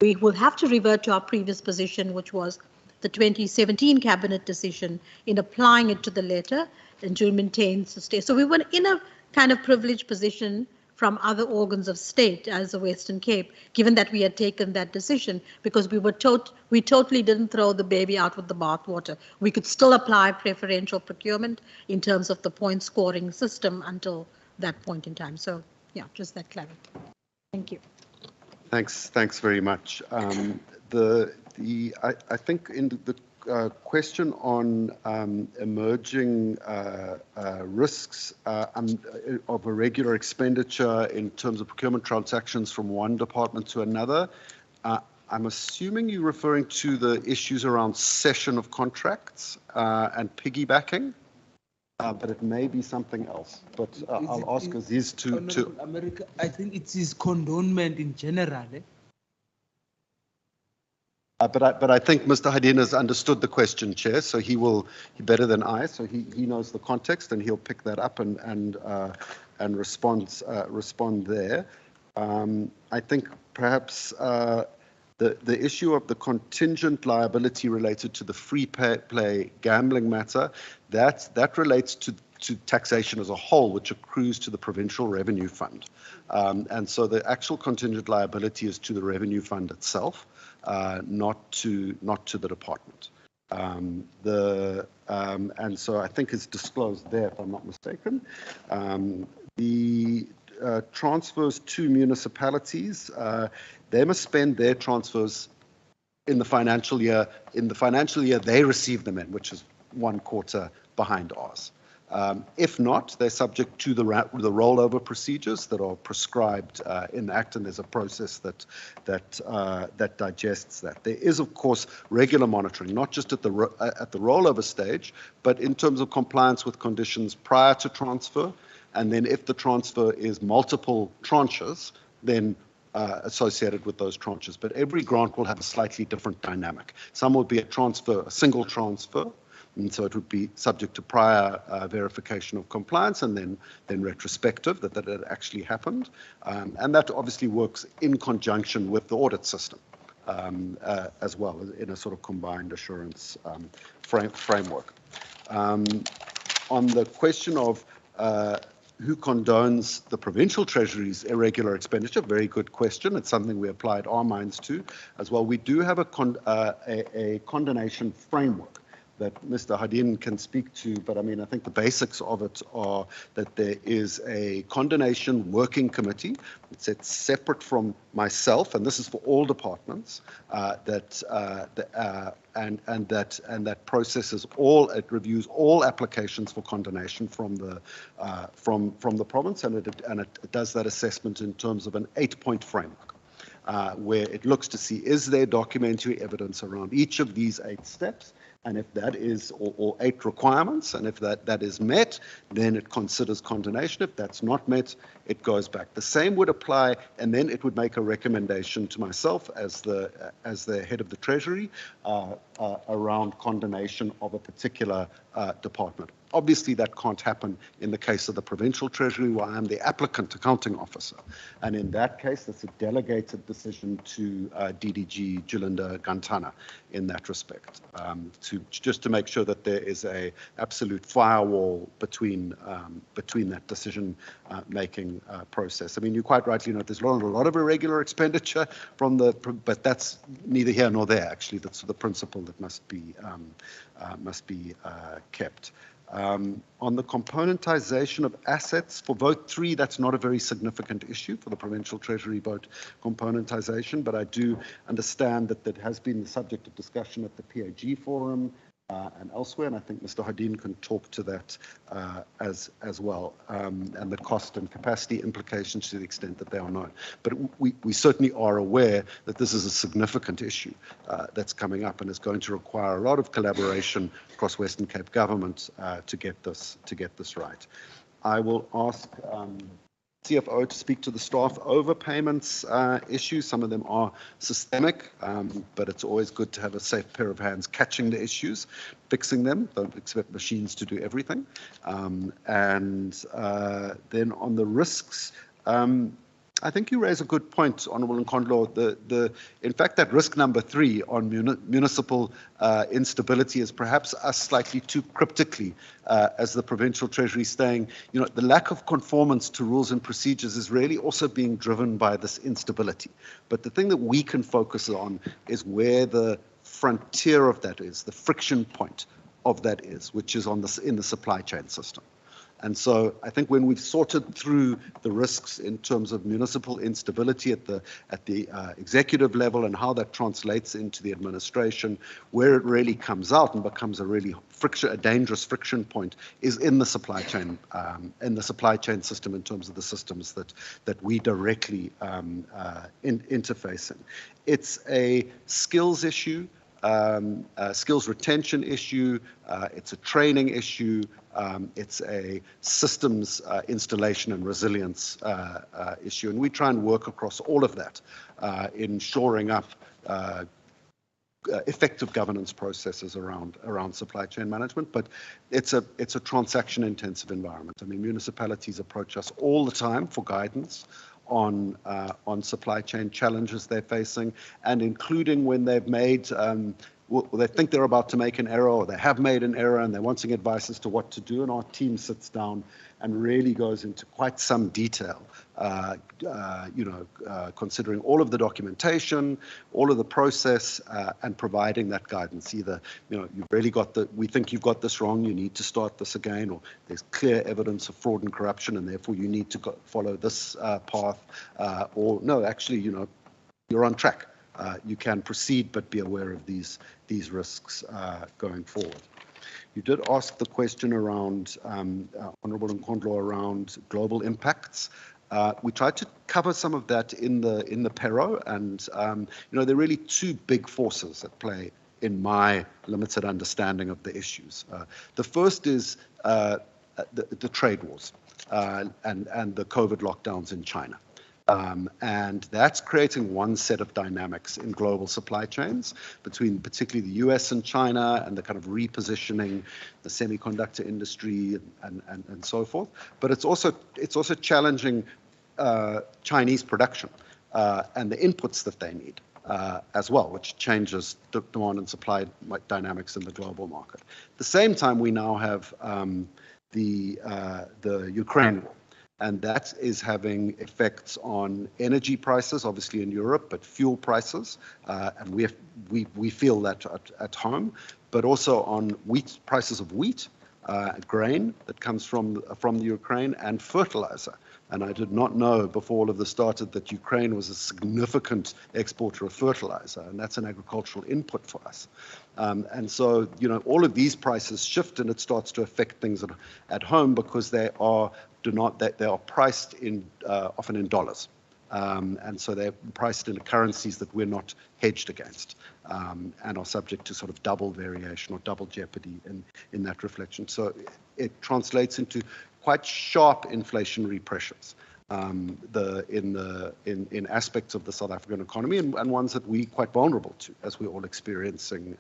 we will have to revert to our previous position, which was the 2017 Cabinet decision in applying it to the letter and to maintain sustain. So we were in a kind of privileged position from other organs of state as the Western Cape, given that we had taken that decision, because we totally didn't throw the baby out with the bathwater. We could still apply preferential procurement in terms of the point scoring system until that point in time. So yeah, just that clarity. Thank you. Thanks very much. I think in the question on emerging risks of irregular expenditure in terms of procurement transactions from one department to another, I'm assuming you're referring to the issues around cession of contracts and piggybacking. But it may be something else. But I'll ask Aziz to. America, I think it is condonement in general. But I think Mr. Hadin has understood the question, Chair. So he better than I. So he knows the context and he'll pick that up and respond there. I think perhaps the issue of the contingent liability related to the free play gambling matter, that relates to taxation as a whole, which accrues to the Provincial Revenue Fund. And so the actual contingent liability is to the Revenue Fund itself, not to the department. And so I think it's disclosed there, if I'm not mistaken. The transfers to municipalities, they must spend their transfers in the financial year. In the financial year they receive them in, which is 1 quarter behind ours. If not, they're subject to the rollover procedures that are prescribed in the Act, and there's a process that digests that. There is, of course, regular monitoring, not just at the rollover stage, but in terms of compliance with conditions prior to transfer. And then if the transfer is multiple tranches, then associated with those tranches. But every grant will have a slightly different dynamic. Some will be a single transfer, and so it would be subject to prior verification of compliance and then retrospective that it actually happened. And that obviously works in conjunction with the audit system as well, in a sort of combined assurance framework. On the question of who condones the Provincial Treasury's irregular expenditure? Very good question. It's something we applied our minds to as well. We do have a condonation framework that Mr. Hadin can speak to, but I mean, I think the basics of it are that there is a condonation working committee. It's separate from myself, and this is for all departments. That processes it reviews all applications for condonation from the province, and it does that assessment in terms of an 8-point framework. Where it looks to see, is there documentary evidence around each of these 8 steps? And if that is, or 8 requirements, and if that is met, then it considers condonation. If that's not met, it goes back. The same would apply, and then it would make a recommendation to myself as the head of the Treasury around condonation of a particular department. Obviously, that can't happen in the case of the Provincial Treasury, where I am the applicant accounting officer. And in that case, that's a delegated decision to DDG Julinda Gantana in that respect, just to make sure that there is a absolute firewall between that decision making process. I mean, you quite rightly note there's a lot of irregular expenditure but that's neither here nor there. Actually, that's the principle that must be kept. On the componentization of assets for vote 3, that's not a very significant issue for the Provincial Treasury vote componentization, but I do understand that that has been the subject of discussion at the PAG forum and elsewhere, and I think Mr. Hadin can talk to that as well, and the cost and capacity implications to the extent that they are known. But we certainly are aware that this is a significant issue that's coming up and is going to require a lot of collaboration across Western Cape government to get this right. I will ask CFO to speak to the staff overpayments issues. Some of them are systemic, but it's always good to have a safe pair of hands catching the issues, fixing them. Don't expect machines to do everything. And then on the risks, I think you raise a good point, Honourable Nkondlo. In fact, that risk number 3 on municipal instability is perhaps us slightly too cryptically, as the Provincial Treasury saying, the lack of conformance to rules and procedures is really also being driven by this instability. But the thing that we can focus on is where the frontier of that is, the friction point of that is, which is in the supply chain system. And so I think when we've sorted through the risks in terms of municipal instability at the executive level and how that translates into the administration, where it really comes out and becomes a dangerous friction point is in the supply chain, system in terms of the systems that we directly interface in. It's a skills issue. Skills retention issue, it's a training issue, it's a systems installation and resilience issue. And we try and work across all of that in shoring up effective governance processes around supply chain management. But it's a transaction intensive environment. I mean, municipalities approach us all the time for guidance on supply chain challenges they're facing, and including when they've made, they think they're about to make an error, or they have made an error and they're wanting advice as to what to do, and our team sits down and really goes into quite some detail, considering all of the documentation, all of the process, and providing that guidance. Either, you've really we think you've got this wrong, you need to start this again, or there's clear evidence of fraud and corruption, and therefore you need to follow this path, or no, actually, you're on track. You can proceed, but be aware of these risks going forward. You did ask the question around, Honourable Nkondlo, around global impacts. We tried to cover some of that in the Pero, and there are really two big forces at play in my limited understanding of the issues. The first is the trade wars and the COVID lockdowns in China. And that's creating one set of dynamics in global supply chains between particularly the US and China, and the kind of repositioning the semiconductor industry and so forth. But it's also challenging Chinese production and the inputs that they need as well, which changes demand and supply dynamics in the global market. At the same time, we now have the Ukraine war. And that is having effects on energy prices, obviously in Europe, but fuel prices, and we feel that at home, but also on prices of wheat, grain that comes from the Ukraine, and fertilizer. And I did not know before all of this started that Ukraine was a significant exporter of fertilizer, and that's an agricultural input for us. And so, all of these prices shift, and it starts to affect things at home, because they are priced in often in dollars, and so they're priced in currencies that we're not hedged against, and are subject to sort of double variation or double jeopardy in that reflection. So it translates into quite sharp inflationary pressures in aspects of the South African economy, and ones that we're quite vulnerable to, as we're all experiencing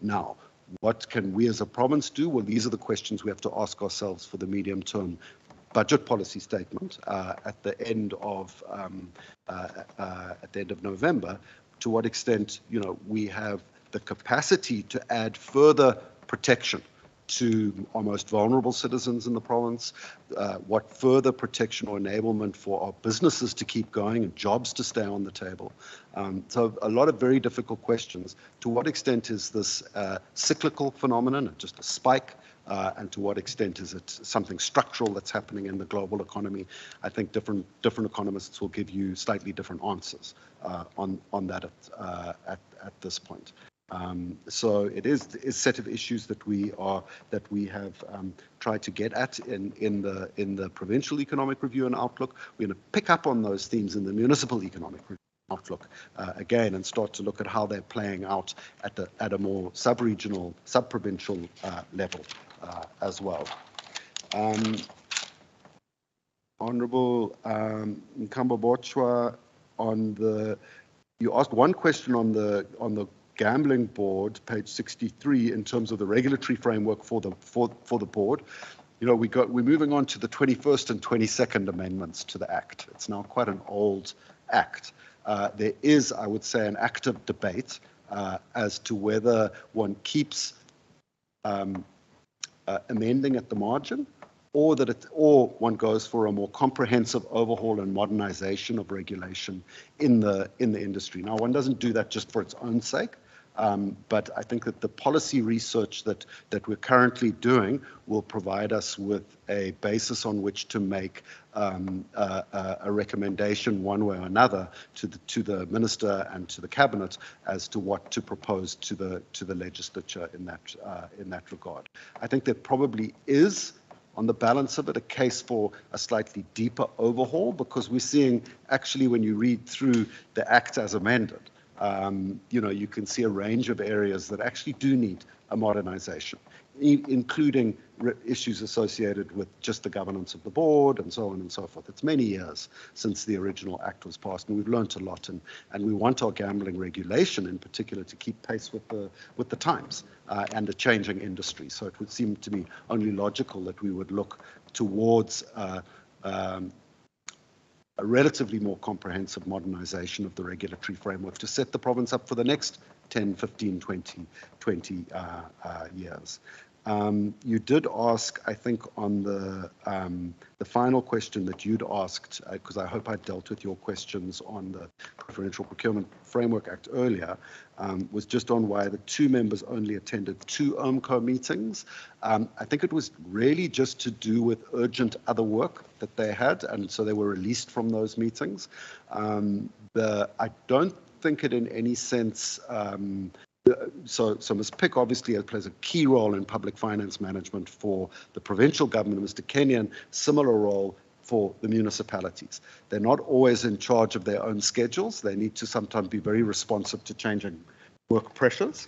now. What can we as a province do? Well, these are the questions we have to ask ourselves for the medium-term budget policy statement at the end of November. To what extent, we have the capacity to add further protection to our most vulnerable citizens in the province, what further protection or enablement for our businesses to keep going and jobs to stay on the table. So a lot of very difficult questions. To what extent is this cyclical phenomenon, just a spike? And to what extent is it something structural that's happening in the global economy? I think different economists will give you slightly different answers on that at this point. So it is a set of issues that we have tried to get at in the provincial economic review and outlook. We're going to pick up on those themes in the municipal economic review outlook again, and start to look at how they're playing out at a more sub-regional, sub-provincial level as well. Honourable Nkamba Bochwa, you asked one question on the gambling board, page 63, in terms of the regulatory framework for the board. we're moving on to the 21st and 22nd amendments to the Act. It's now quite an old Act. There is, I would say, an active debate as to whether one keeps amending at the margin, or one goes for a more comprehensive overhaul and modernization of regulation in the industry. Now, one doesn't do that just for its own sake, but I think that the policy research that we're currently doing will provide us with a basis on which to make a recommendation one way or another to the minister and to the cabinet as to what to propose to the legislature in that regard. I think there probably is, on the balance of it, a case for a slightly deeper overhaul, because we're seeing, actually, when you read through the Act as amended, you can see a range of areas that actually do need a modernization, including issues associated with just the governance of the board and so on and so forth. It's many years since the original Act was passed, and we've learned a lot, and we want our gambling regulation in particular to keep pace with the times and the changing industry. So it would seem to me only logical that we would look towards a relatively more comprehensive modernization of the regulatory framework to set the province up for the next 10, 15, 20 years. You did ask, I think, on the final question that you'd asked, because I hope I dealt with your questions on the Provincial Procurement Framework Act earlier, was just on why the two members only attended 2 OMCO meetings. I think it was really just to do with urgent other work that they had, and so they were released from those meetings. I don't think it in any sense. So Ms. Pick obviously plays a key role in public finance management for the provincial government. Mr. Kenyon, similar role for the municipalities. They're not always in charge of their own schedules. They need to sometimes be very responsive to changing work pressures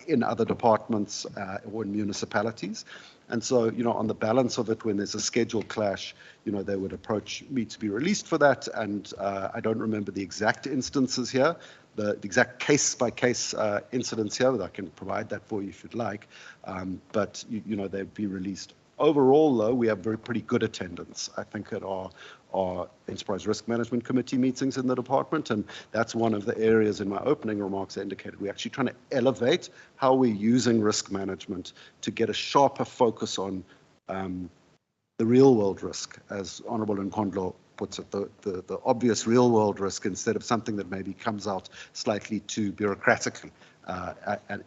in other departments or in municipalities. And so, on the balance of it, when there's a schedule clash, they would approach me to be released for that. And I don't remember the exact instances here, the exact case-by-case incidents here, but I can provide that for you if you'd like. But, they'd be released. Overall, though, we have pretty good attendance, I think, at our Enterprise Risk Management Committee meetings in the department. And that's one of the areas in my opening remarks I indicated. We're actually trying to elevate how we're using risk management to get a sharper focus on the real-world risk, as Honourable Nkondlo puts it, the obvious real-world risk, instead of something that maybe comes out slightly too bureaucratically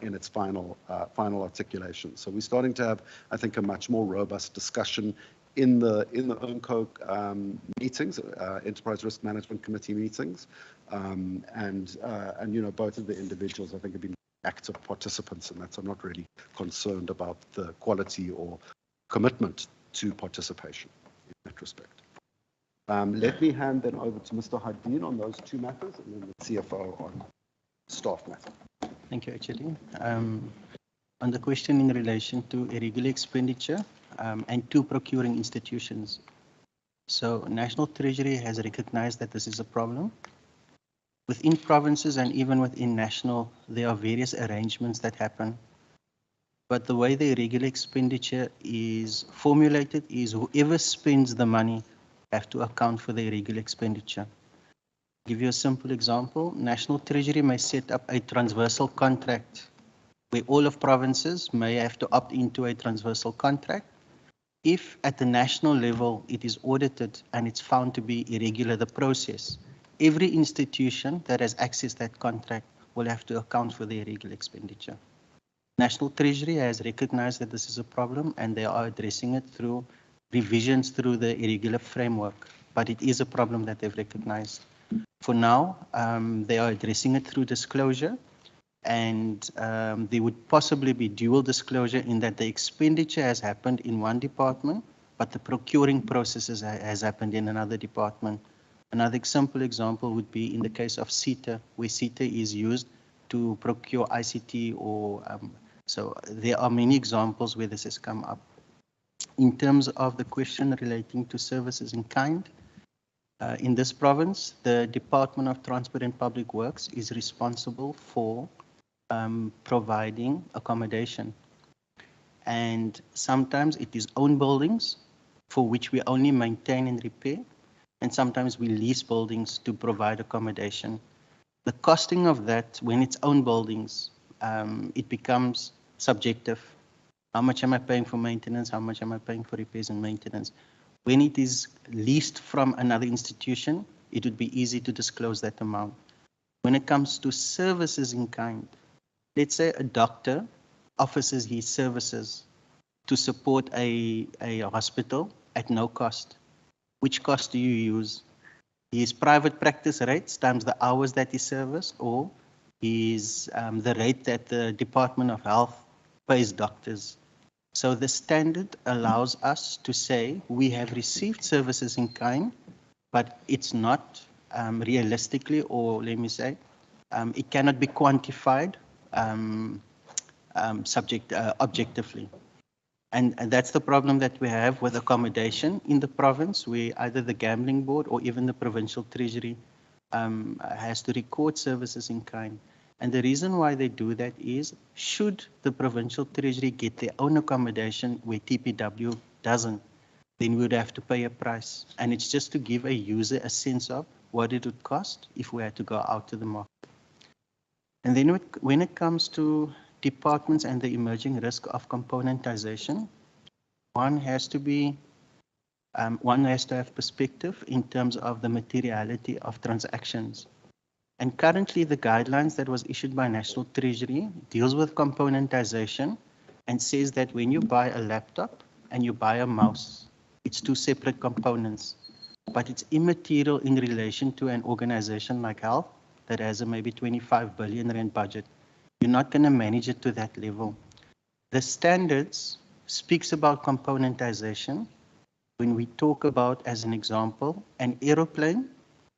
in its final articulation. So we're starting to have, I think, a much more robust discussion in the OMCO meetings, Enterprise Risk Management Committee meetings, and both of the individuals, I think, have been active participants in that. So I'm not really concerned about the quality or commitment to participation in that respect. Let me hand then over to Mr. Hardeen on those 2 matters, and then the CFO on staff matter. Thank you, actually. On the question in relation to irregular expenditure and 2 procuring institutions. So National Treasury has recognized that this is a problem. Within provinces and even within national, there are various arrangements that happen. But the way the irregular expenditure is formulated is whoever spends the money have to account for the irregular expenditure. I'll give you a simple example. National Treasury may set up a transversal contract where all of provinces may have to opt into a transversal contract. If at the national level it is audited and it's found to be irregular, the process, every institution that has accessed that contract will have to account for the irregular expenditure. National Treasury has recognized that this is a problem, and they are addressing it through revisions through the irregular framework, but it is a problem that they've recognized. For now, they are addressing it through disclosure, and there would possibly be dual disclosure in that the expenditure has happened in one department, but the procuring process has happened in another department. Another simple example would be in the case of CETA, where CETA is used to procure ICT or so there are many examples where this has come up. In terms of the question relating to services in kind, in this province, the Department of Transport and Public Works is responsible for providing accommodation. And sometimes it is own buildings for which we only maintain and repair. And sometimes we lease buildings to provide accommodation. The costing of that, when it's own buildings, it becomes subjective. How much am I paying for maintenance? How much am I paying for repairs and maintenance? When it is leased from another institution, it would be easy to disclose that amount. When it comes to services in kind, let's say a doctor offers his services to support a hospital at no cost. Which cost do you use? His private practice rates times the hours that he serves, or is the rate that the Department of Health pays doctors. So the standard allows us to say we have received services in kind, but it's not realistically, or let me say, it cannot be quantified objectively. And that's the problem that we have with accommodation in the province, where either the gambling board or even the provincial treasury has to record services in kind. And the reason why they do that is, should the provincial treasury get their own accommodation where TPW doesn't, then we would have to pay a price. And it's just to give a user a sense of what it would cost if we had to go out to the market. And then when it comes to departments and the emerging risk of componentization, one has to have perspective in terms of the materiality of transactions. And currently the guidelines that was issued by National Treasury deals with componentization and says that when you buy a laptop and you buy a mouse, it's two separate components, but it's immaterial in relation to an organization like health that has a maybe 25 billion rand budget. You're not going to manage it to that level. The standards speaks about componentization when we talk about, as an example, an aeroplane,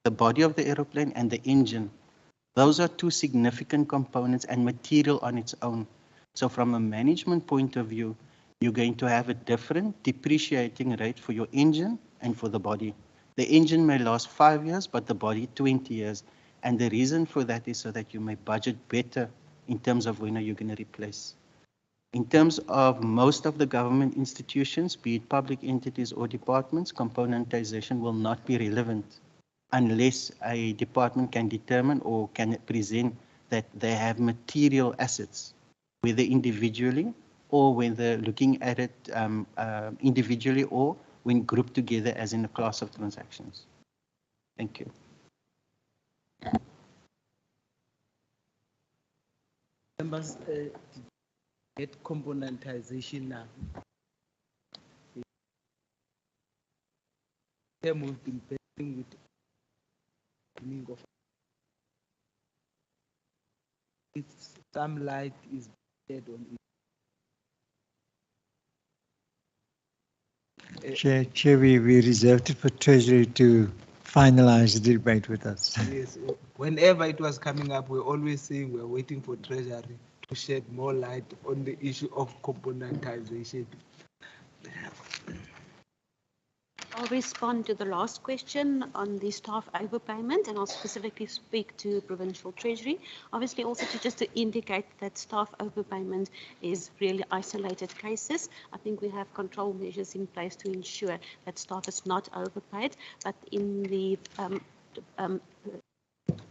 the body of the aeroplane and the engine. Those are two significant components and material on its own. So from a management point of view, you're going to have a different depreciating rate for your engine and for the body. The engine may last 5 years, but the body 20 years. And the reason for that is so that you may budget better in terms of when are you going to replace. In terms of most of the government institutions, be it public entities or departments, componentization will not be relevant unless a department can determine or can present that they have material assets, whether individually or when they're looking at it individually or when grouped together as in a class of transactions. Thank you. Members, get componentization now. We've been paying with it's some light is shed on it. Chair, we reserved it for Treasury to finalize the debate with us. Yes, whenever it was coming up, we're always saying we're waiting for Treasury to shed more light on the issue of componentization. I'll respond to the last question on the staff overpayment, and I'll specifically speak to Provincial Treasury. Obviously, also to indicate that staff overpayment is really isolated cases. I think we have control measures in place to ensure that staff is not overpaid, but in the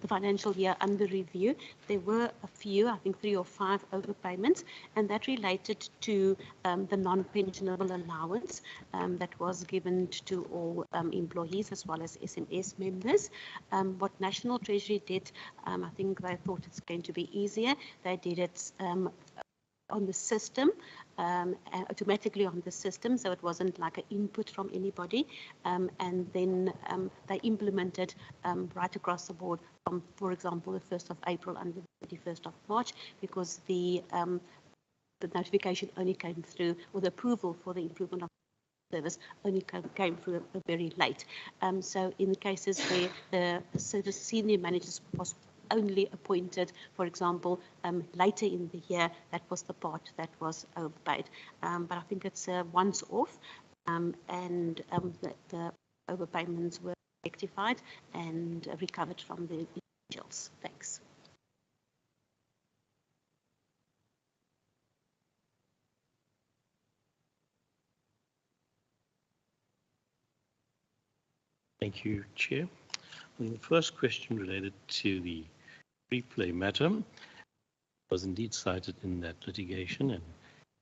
financial year under review, there were a few, I think 3 or 5 overpayments, and that related to the non-pensionable allowance that was given to all employees as well as SMS members. What National Treasury did, I think they thought it's going to be easier. They did it on the system, automatically on the system, so it wasn't like an input from anybody, and then they implemented right across the board from, for example, the 1st of April and the 31st of March, because the notification only came through, or the approval for the improvement of service only came through very late. So in the cases where the service senior managers was only appointed, for example, later in the year, that was the part that was overpaid. But I think it's once off, and the overpayments were rectified and recovered from the individuals. Thanks. Thank you, Chair. The first question related to the free play matter was indeed cited in that litigation and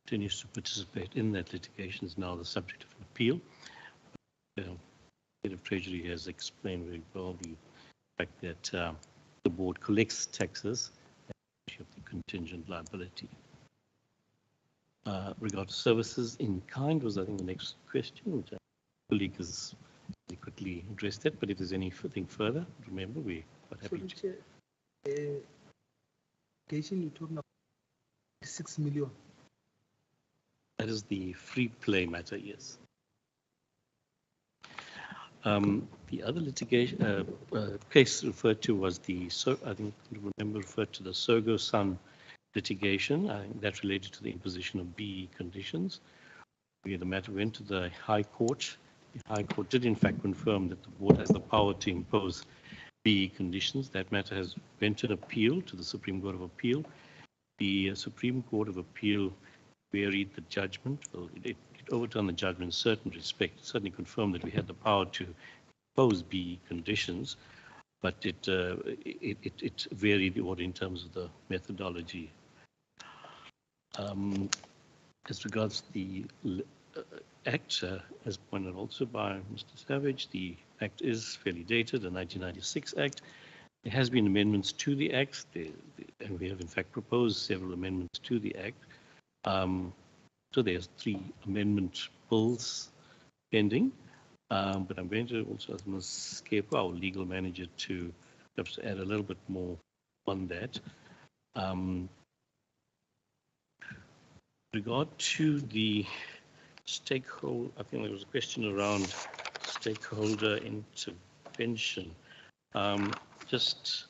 continues to participate in that litigation, is now the subject of an appeal. The Head of Treasury has explained very well the fact that the board collects taxes and of the contingent liability. Regarding services in kind was, I think, the next question, which our colleague has adequately addressed that, but if there's anything further, remember, we're quite happy to. You're talking about 6 million. That is the free play matter, yes. The other litigation case referred to was the, I think you remember, referred to the Sogo Sun litigation. I think that related to the imposition of BE conditions, where the matter went to the High Court. The High Court did in fact confirm that the board has the power to impose BE conditions. That matter has went to appeal to the Supreme Court of Appeal. The Supreme Court of Appeal varied the judgment. Well, it overturned the judgment in certain respects. It certainly confirmed that we had the power to impose BE conditions, but it varied the order in terms of the methodology. As regards the Act, as pointed also by Mr. Savage, the Act is fairly dated, the 1996 Act. There has been amendments to the Act, and we have in fact proposed several amendments to the Act. So there's 3 amendment bills pending, but I'm going to also ask Ms. Skepo, our legal manager, to perhaps add a little bit more on that. Regard to the stakeholder, I think there was a question around stakeholder intervention. Just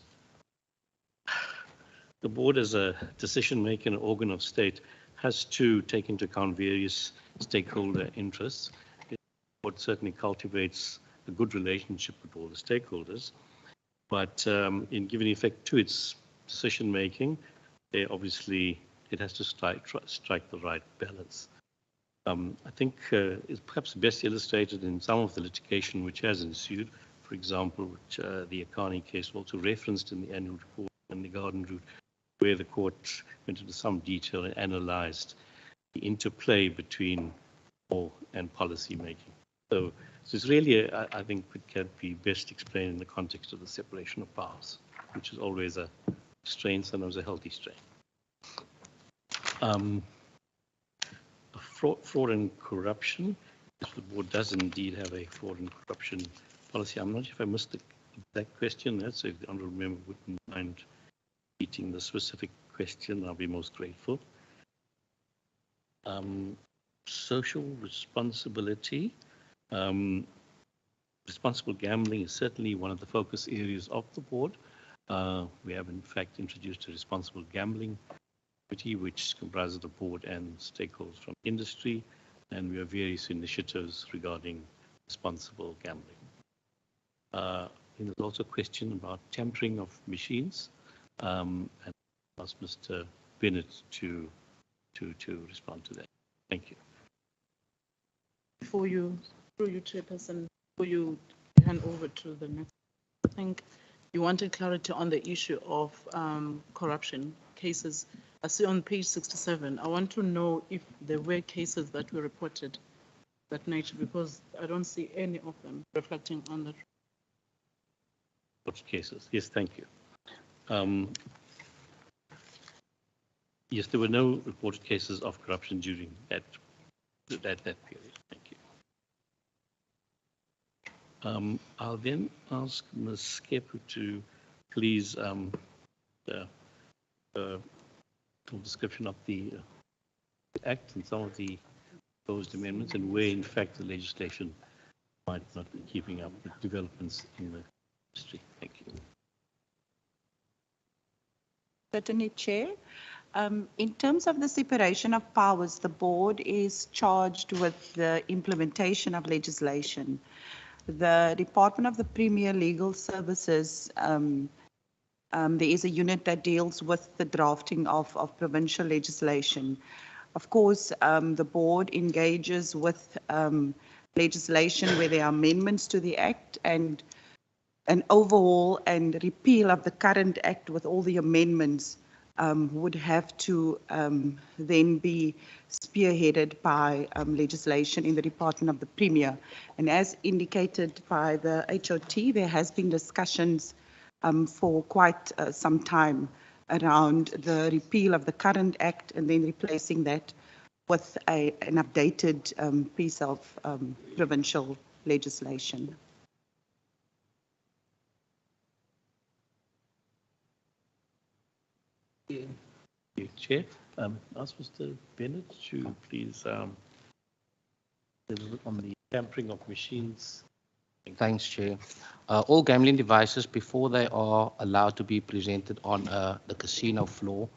the board, as a decision-making organ of state, has to take into account various stakeholder interests. The board certainly cultivates a good relationship with all the stakeholders, but in giving effect to its decision-making, obviously it has to strike the right balance. I think it's perhaps best illustrated in some of the litigation which has ensued. For example, which the Akani case also referenced in the annual report and the garden route, where the court went into some detail and analyzed the interplay between law and policy making. So it's really, I think, it can be best explained in the context of the separation of powers, which is always a strain, sometimes a healthy strain. Fraud and corruption. The board does indeed have a fraud and corruption policy. I'm not sure if I missed that question. So if the honourable member wouldn't mind repeating the specific question, I'll be most grateful. Social responsibility. Responsible gambling is certainly one of the focus areas of the board. We have in fact introduced a responsible gambling committee, which comprises the board and stakeholders from industry, and we have various initiatives regarding responsible gambling. There's also a question about tampering of machines, and I'll ask Mr. Bennett to respond to that. Thank you. Before you, through you, Chairperson, before you hand over to the next, I think you wanted clarity on the issue of corruption cases. I see on page 67, I want to know if there were cases that were reported that nature, because I don't see any of them reflecting on that. What cases? Yes, thank you. Yes, there were no reported cases of corruption during that period. Thank you. I'll then ask Ms. Skepu to please full description of the Act and some of the proposed amendments, and where in fact the legislation might not be keeping up with developments in the industry. Thank you. Certainly, Chair. In terms of the separation of powers, the board is charged with the implementation of legislation. The Department of the Premier Legal Services, there is a unit that deals with the drafting of provincial legislation. Of course, the board engages with legislation where there are amendments to the Act and an overhaul and repeal of the current Act with all the amendments would have to then be spearheaded by legislation in the Department of the Premier. And as indicated by the HOT, there has been discussions for quite some time around the repeal of the current Act and then replacing that with an updated piece of provincial legislation. Thank you, Chair. Ask Mr. Bennett to please on the tampering of machines. Thanks, Chair. All gambling devices, before they are allowed to be presented on the casino floor,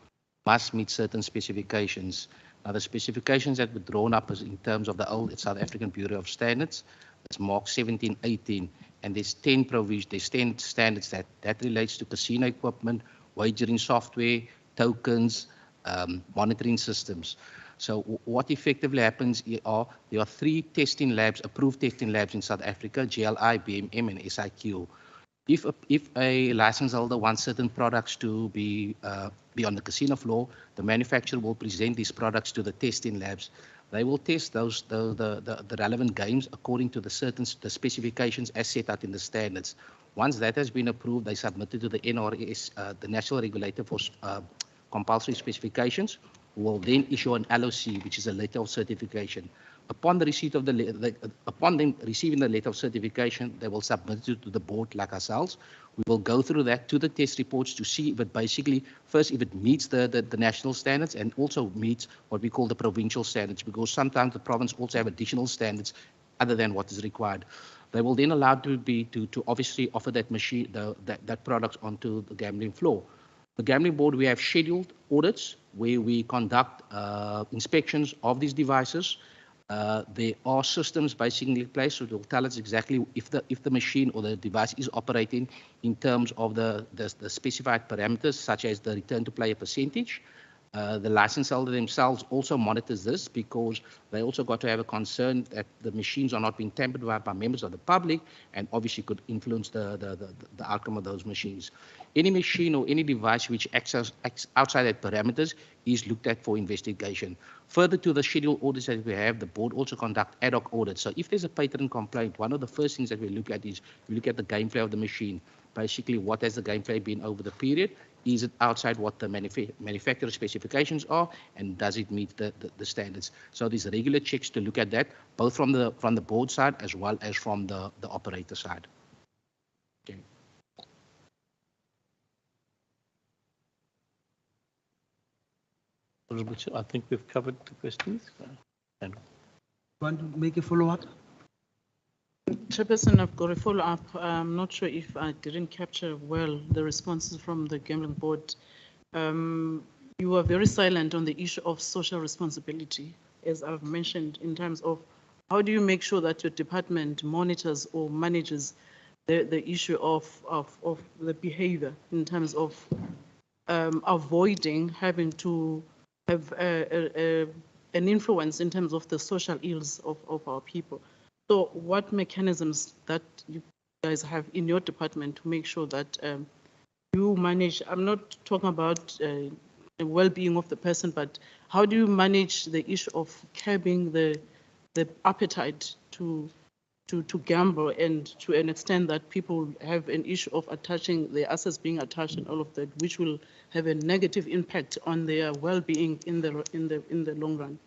must meet certain specifications. Now, the specifications that were drawn up is in terms of the old South African Bureau of Standards. It's marked 1718, and there's 10 standards that relates to casino equipment, wagering software, tokens, monitoring systems. So what effectively happens are there are 3 testing labs, approved testing labs in South Africa, GLI, BMM, and SIQ. If a license holder wants certain products to be on the casino floor, the manufacturer will present these products to the testing labs. They will test the relevant games according to the specifications as set out in the standards. Once that has been approved, they submit it to the NRS, the National Regulator for Compulsory Specifications, who will then issue an LOC, which is a letter of certification. Upon the receipt of upon them receiving the letter of certification, they will submit it to the board like ourselves. We will go through that to the test reports to see if it basically, first, if it meets the national standards and also meets what we call the provincial standards, because sometimes the province also have additional standards other than what is required. They will then allow to obviously offer that machine, that product onto the gambling floor. The Gambling Board, we have scheduled audits where we conduct inspections of these devices. There are systems basically in place, so it will tell us exactly if the machine or the device is operating in terms of the specified parameters, such as the return to player percentage. The license holder themselves also monitors this because they also got to have a concern that the machines are not being tampered by members of the public and obviously could influence the outcome of those machines. Any machine or any device which acts outside that parameters is looked at for investigation. Further to the scheduled audits that we have, the board also conduct ad hoc audits. So if there's a patent complaint, one of the first things that we look at is we look at the gameplay of the machine. Basically, what has the gameplay been over the period? Is it outside what the manufacturer specifications are, and does it meet the standards? So there's regular checks to look at that, both from the board side as well as from the operator side. Okay. I think we've covered the questions. Want to make a follow-up? Chairperson, I've got a follow-up. I'm not sure if I didn't capture well the responses from the Gambling Board. You were very silent on the issue of social responsibility, as I've mentioned, in terms of how do you make sure that your department monitors or manages the issue of the behavior in terms of avoiding having to have an influence in terms of the social ills of our people. So what mechanisms that you guys have in your department to make sure that you manage, I'm not talking about the well-being of the person, but how do you manage the issue of curbing the appetite to gamble, and to an extent that people have an issue of attaching their assets being attached and all of that, which will have a negative impact on their well-being in the long run?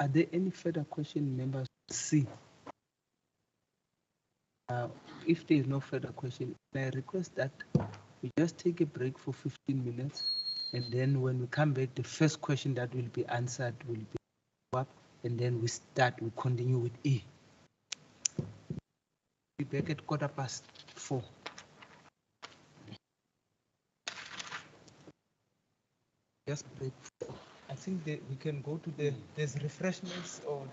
Are there any further questions, members? C. If there is no further question, I request that we just take a break for 15 minutes, and then when we come back, the first question that will be answered will be up, and then we continue with E. Be back at 4:15. Just break. I think that we can go to there's refreshments or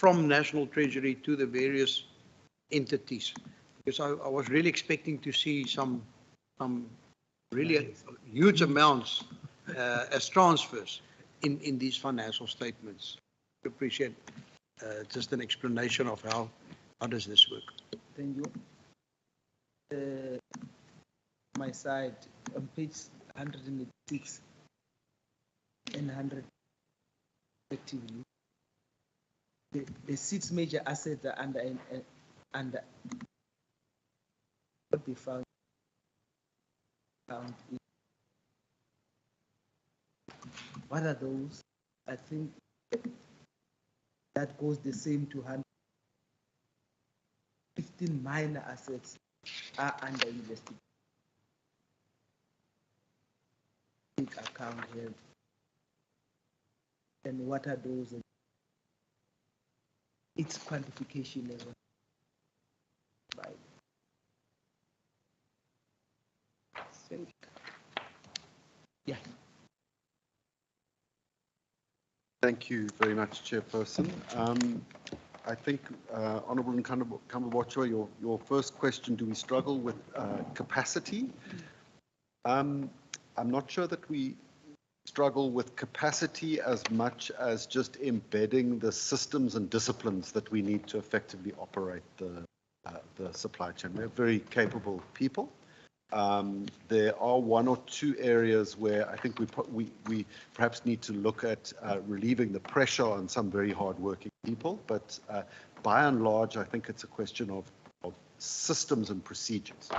from National Treasury to the various entities? Because I was really expecting to see some really huge amounts as transfers in these financial statements. I appreciate just an explanation of how does this work. Thank you. My side on page 106 and 100 effectively. The 6 major assets are under what they found in. What are those? I think that goes the same to 15 minor assets are under investigation. Account here. And what are those? Its quantification as well. Right. Yeah. Thank you very much, Chairperson. I think, Honourable Nkambabotshwa, your first question, do we struggle with capacity? I'm not sure that we struggle with capacity as much as just embedding the systems and disciplines that we need to effectively operate the supply chain. We're very capable people. There are 1 or 2 areas where I think we perhaps need to look at relieving the pressure on some very hard-working people. But by and large, I think it's a question of systems and procedures.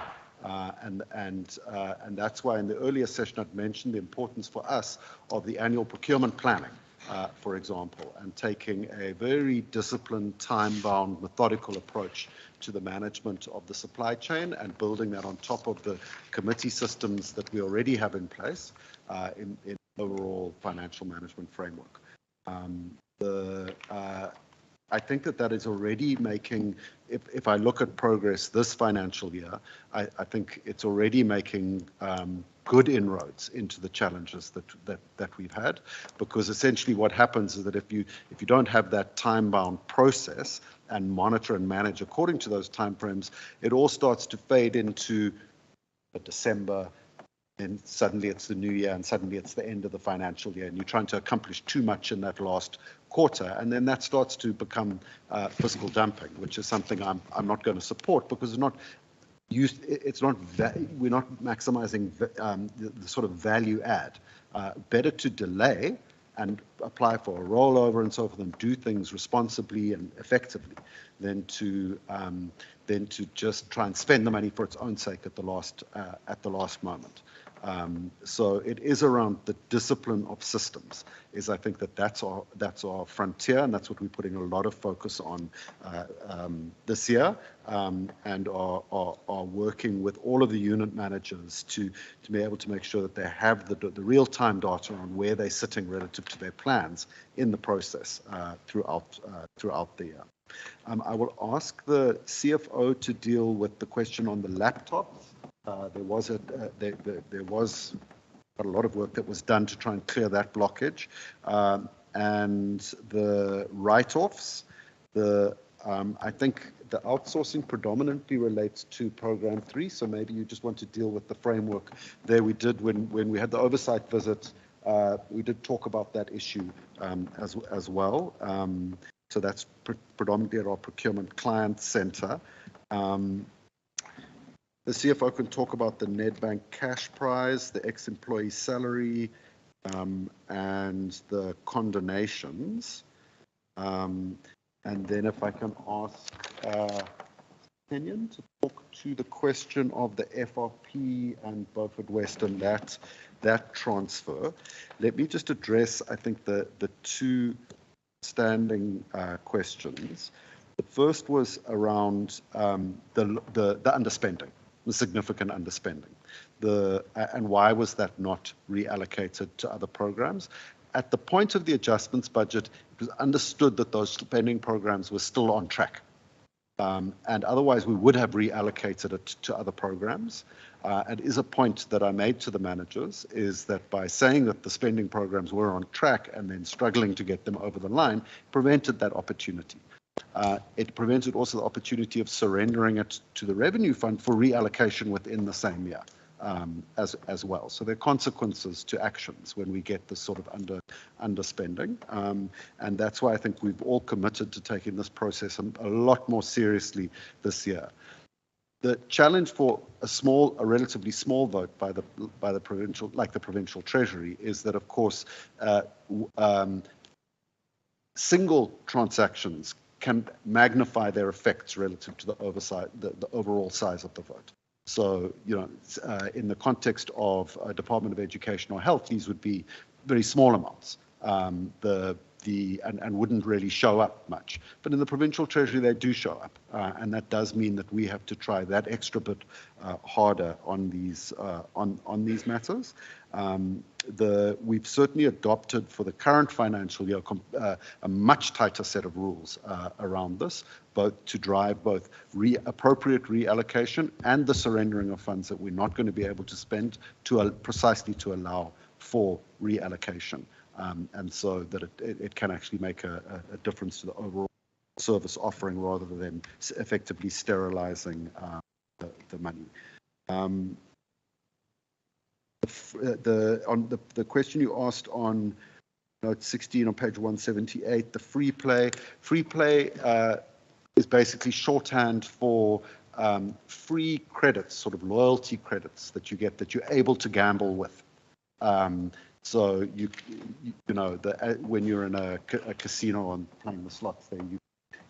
And that's why in the earlier session I'd mentioned the importance for us of the annual procurement planning, for example, and taking a very disciplined, time-bound, methodical approach to the management of the supply chain and building that on top of the committee systems that we already have in place in overall financial management framework. I think that is already making, if I look at progress this financial year, I think it's already making good inroads into the challenges that we've had, because essentially what happens is that if you don't have that time-bound process and monitor and manage according to those timeframes, it all starts to fade into December. And suddenly it's the new year, and suddenly it's the end of the financial year, and you're trying to accomplish too much in that last quarter, and then that starts to become fiscal dumping, which is something I'm not going to support, because we're not maximizing the sort of value add. Better to delay and apply for a rollover and so forth, and do things responsibly and effectively than to just try and spend the money for its own sake at the last moment. So it is around the discipline of systems. I think that's our frontier, and that's what we're putting a lot of focus on this year, and are working with all of the unit managers to be able to make sure that they have the real-time data on where they're sitting relative to their plans in the process throughout the year. I will ask the CFO to deal with the question on the laptops. There was a lot of work that was done to try and clear that blockage, and the write-offs. I think the outsourcing predominantly relates to Program 3, so maybe you just want to deal with the framework there. We did when we had the oversight visit. We did talk about that issue as well. So that's predominantly at our procurement client centre. The CFO can talk about the Nedbank cash prize, the ex-employee salary, and the condemnations. And then if I can ask Kenyon to talk to the question of the FRP and Beaufort Western, that transfer. Let me just address, I think, the 2 standing questions. The first was around the underspending. The significant underspending, and why was that not reallocated to other programs? At the point of the adjustments budget, it was understood that those spending programs were still on track, and otherwise we would have reallocated it to other programs. It is a point that I made to the managers, is that by saying that the spending programs were on track and then struggling to get them over the line, prevented that opportunity. it prevented also the opportunity of surrendering it to the revenue fund for reallocation within the same year. As well. So there are consequences to actions when we get this sort of underspending. And that's why I think we've all committed to taking this process a lot more seriously this year. The challenge for a relatively small vote by the provincial, like the provincial treasury, is that of course single transactions can magnify their effects relative to the overall size of the vote. So, you know, in the context of Department of Education or Health, these would be very small amounts, and wouldn't really show up much. But in the provincial treasury, they do show up, and that does mean that we have to try that extra bit harder on these matters. We've certainly adopted for the current financial year a much tighter set of rules around this, both to drive both appropriate reallocation and the surrendering of funds that we're not going to be able to spend precisely to allow for reallocation, and so that it can actually make a difference to the overall service offering rather than effectively sterilizing the money. The question you asked on note 16 on page 178, the free play. Free play is basically shorthand for free credits, sort of loyalty credits that you get that you're able to gamble with. So you know when you're in a casino and playing the slots there,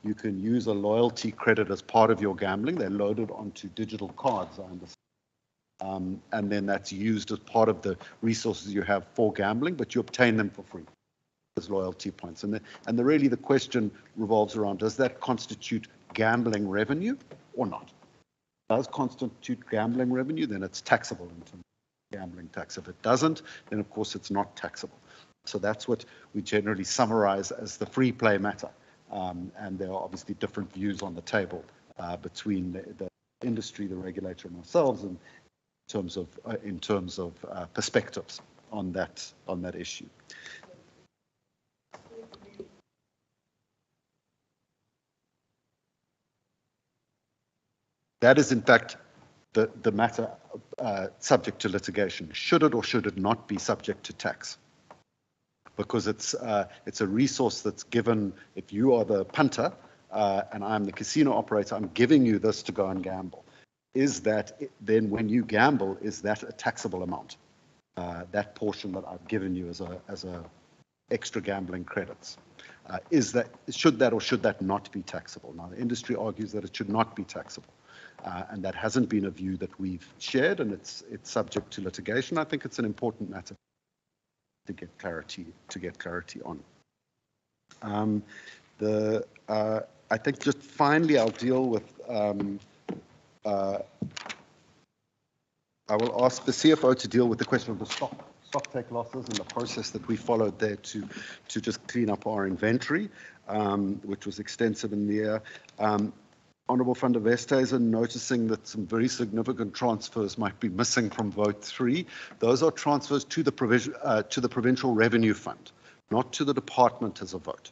you can use a loyalty credit as part of your gambling. They're loaded onto digital cards, I understand. And then that's used as part of the resources you have for gambling, but you obtain them for free as loyalty points. And really the question revolves around, does that constitute gambling revenue or not? Does constitute gambling revenue, then it's taxable in terms of gambling tax. If it doesn't, then of course it's not taxable. So that's what we generally summarize as the free play matter. And there are obviously different views on the table between the industry, the regulator, and ourselves, and in terms of perspectives on that issue. That is, in fact, the matter subject to litigation. Should it or should it not be subject to tax? Because it's a resource that's given. If you are the punter and I'm the casino operator, I'm giving you this to go and gamble. Is that then, when you gamble, is that a taxable amount? That portion that I've given you as a extra gambling credits. Should that or should that not be taxable? Now, the industry argues that it should not be taxable. And that hasn't been a view that we've shared, and it's subject to litigation. I think it's an important matter to get clarity on. I think just finally I'll deal with. I will ask the CFO to deal with the question of the stock take losses and the process that we followed there to just clean up our inventory, which was extensive in the year. Honourable Van der Westhuizen noticing that some very significant transfers might be missing from vote 3. Those are transfers to the Provincial Revenue Fund, not to the department as a vote.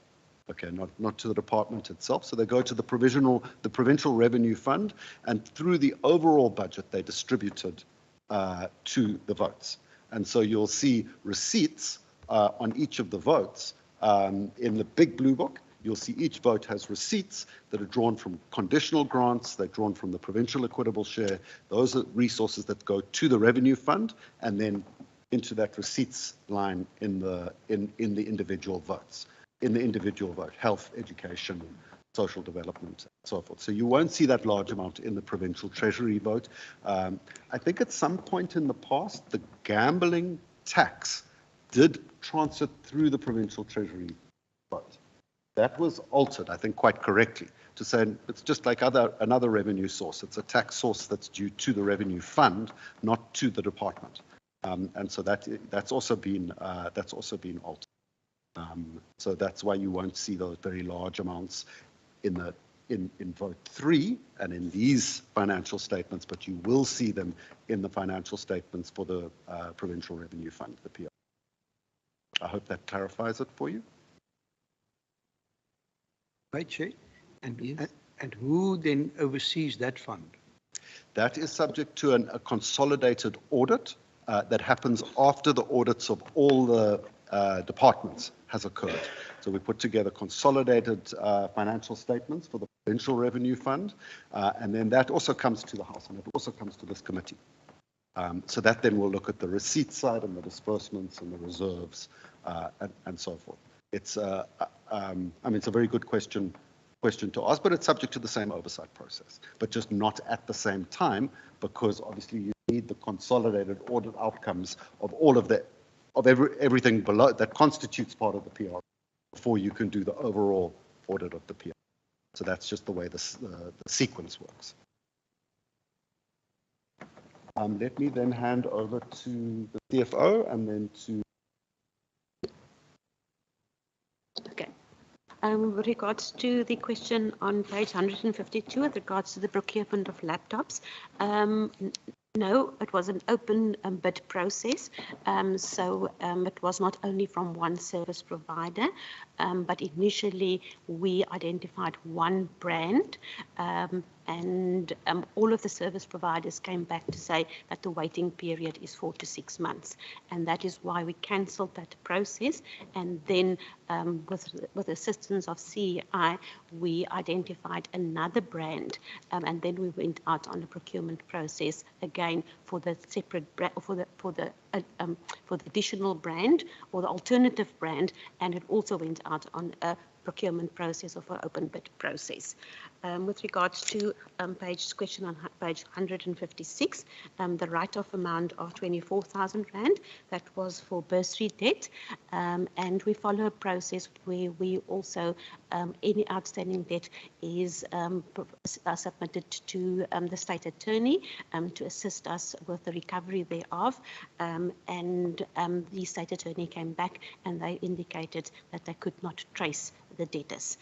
Okay, not to the department itself. So they go to the Provincial Revenue Fund, and through the overall budget, they distributed to the votes. And so you'll see receipts on each of the votes in the big blue book. You'll see each vote has receipts that are drawn from conditional grants, they're drawn from the provincial equitable share. Those are resources that go to the revenue fund and then into that receipts line in the individual votes. In the individual vote, health, education, social development, and so forth. So you won't see that large amount in the provincial treasury vote. I think at some point in the past, the gambling tax did transit through the provincial treasury vote. That was altered, I think, quite correctly to say it's just like another revenue source. It's a tax source that's due to the revenue fund, not to the department, and so that's also been altered. So that's why you won't see those very large amounts in vote 3 and in these financial statements, but you will see them in the financial statements for the Provincial Revenue Fund, the PR. I hope that clarifies it for you. Right, Chair. And who then oversees that fund? That is subject to a consolidated audit that happens after the audits of all the departments has occurred. So we put together consolidated financial statements for the Provincial Revenue Fund, and then that also comes to the House, and it also comes to this committee. So that then will look at the receipt side and the disbursements and the reserves and so forth. It's, I mean, it's a very good question to ask, but it's subject to the same oversight process, but just not at the same time, because obviously you need the consolidated audit outcomes of all of everything below that constitutes part of the PR before you can do the overall audit of the PR. So that's just the way the sequence works. Let me then hand over to the CFO and then to. Okay. With regards to the question on page 152, with regards to the procurement of laptops, no, it was an open bid process, so it was not only from one service provider, but initially we identified one brand, and all of the service providers came back to say that the waiting period is 4 to 6 months, and that is why we cancelled that process. And then with the assistance of CEI, we identified another brand, and then we went out on a procurement process again for the separate for the additional brand or the alternative brand, and it also went out on a procurement process of an open bid process. With regards to question on page 156, the write-off amount of 24,000 Rand, that was for bursary debt, and we follow a process where we also, any outstanding debt is submitted to the State Attorney to assist us with the recovery thereof, and the State Attorney came back and they indicated that they could not trace the debtors.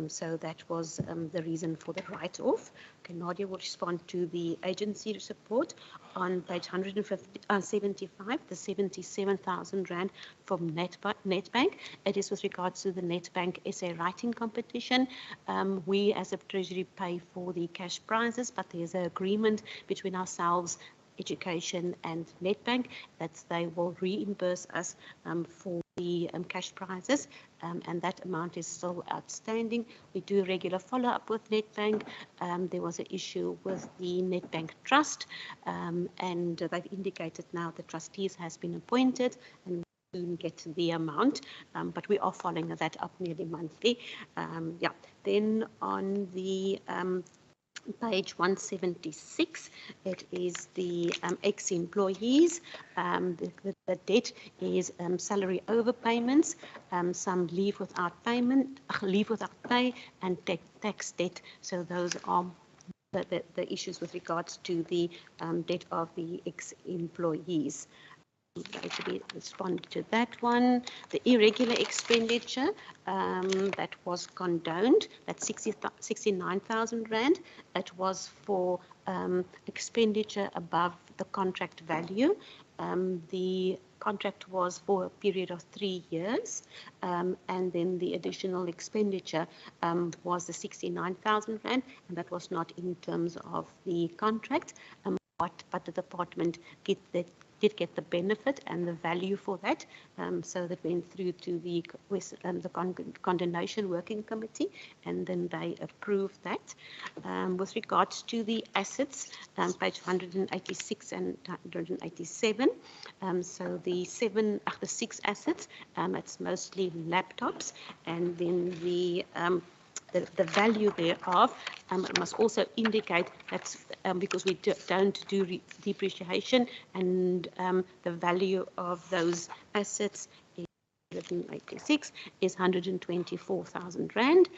So that was the reason for the write-off. Okay, Nadia will respond to the agency support on page 175, the 77,000 Rand from Netbank. It is with regards to the Netbank essay writing competition. We as a Treasury pay for the cash prizes, but there's an agreement between ourselves, Education and Netbank that they will reimburse us for the cash prizes, and that amount is still outstanding. We do regular follow-up with Netbank. There was an issue with the Netbank Trust, and they've indicated now the trustees has been appointed and we soon get the amount, but we are following that up nearly monthly. Yeah. Then on the page 176, it is the ex-employees. The debt is salary overpayments, some leave without payment, leave without pay, and tax debt. So those are the issues with regards to the debt of the ex-employees. To be respond to that one. The irregular expenditure that was condoned, that's 69,000 Rand. It was for expenditure above the contract value. The contract was for a period of 3 years, and then the additional expenditure was the 69,000 Rand, and that was not in terms of the contract, but the department did get the benefit and the value for that, so that went through to the condonation working committee, and then they approved that. With regards to the assets, page 186 and 187, so the 6 assets, it's mostly laptops, and then the value thereof, it must also indicate that because we don't do depreciation, and the value of those assets is 186 is 124,000 Rand.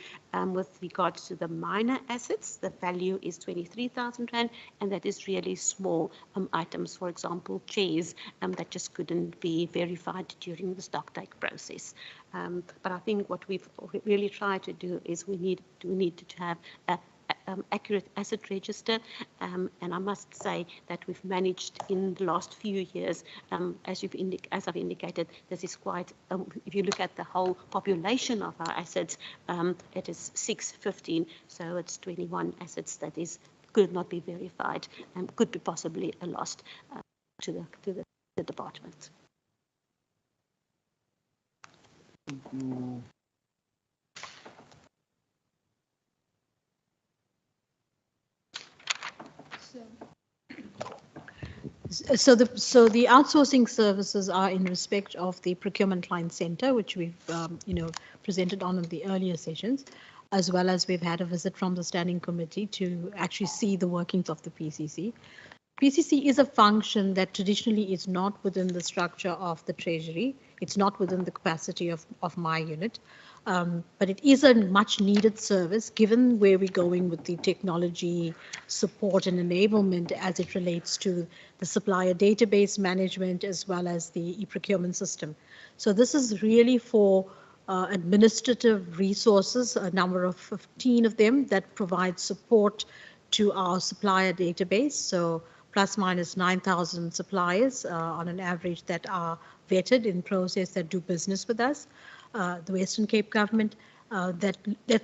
With regards to the minor assets, the value is 23,000 Rand, and that is really small items, for example, chairs that just couldn't be verified during the stock take process. But I think what we've really tried to do is we need to have accurate asset register, and I must say that we've managed in the last few years, as I've indicated, this is quite, if you look at the whole population of our assets, it is 615, so it's 21 assets that could not be verified and could be possibly lost to the department. So the outsourcing services are in respect of the procurement client center, which we've presented on in the earlier sessions, as well as we've had a visit from the standing committee to actually see the workings of the PCC. PCC is a function that traditionally is not within the structure of the Treasury. It's not within the capacity of my unit. But it is a much needed service given where we're going with the technology support and enablement as it relates to the supplier database management as well as the e-procurement system. So this is really for administrative resources, a number of 15 of them that provide support to our supplier database. So plus minus 9,000 suppliers on an average that are vetted in process that do business with us. The Western Cape government, that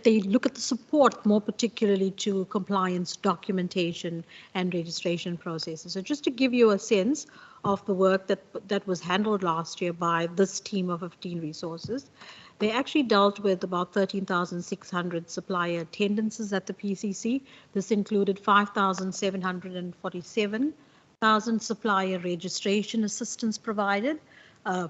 they look at the support more particularly to compliance, documentation and registration processes. So just to give you a sense of the work that was handled last year by this team of 15 resources, they actually dealt with about 13,600 supplier attendances at the PCC. This included 5,747,000 supplier registration assistance provided.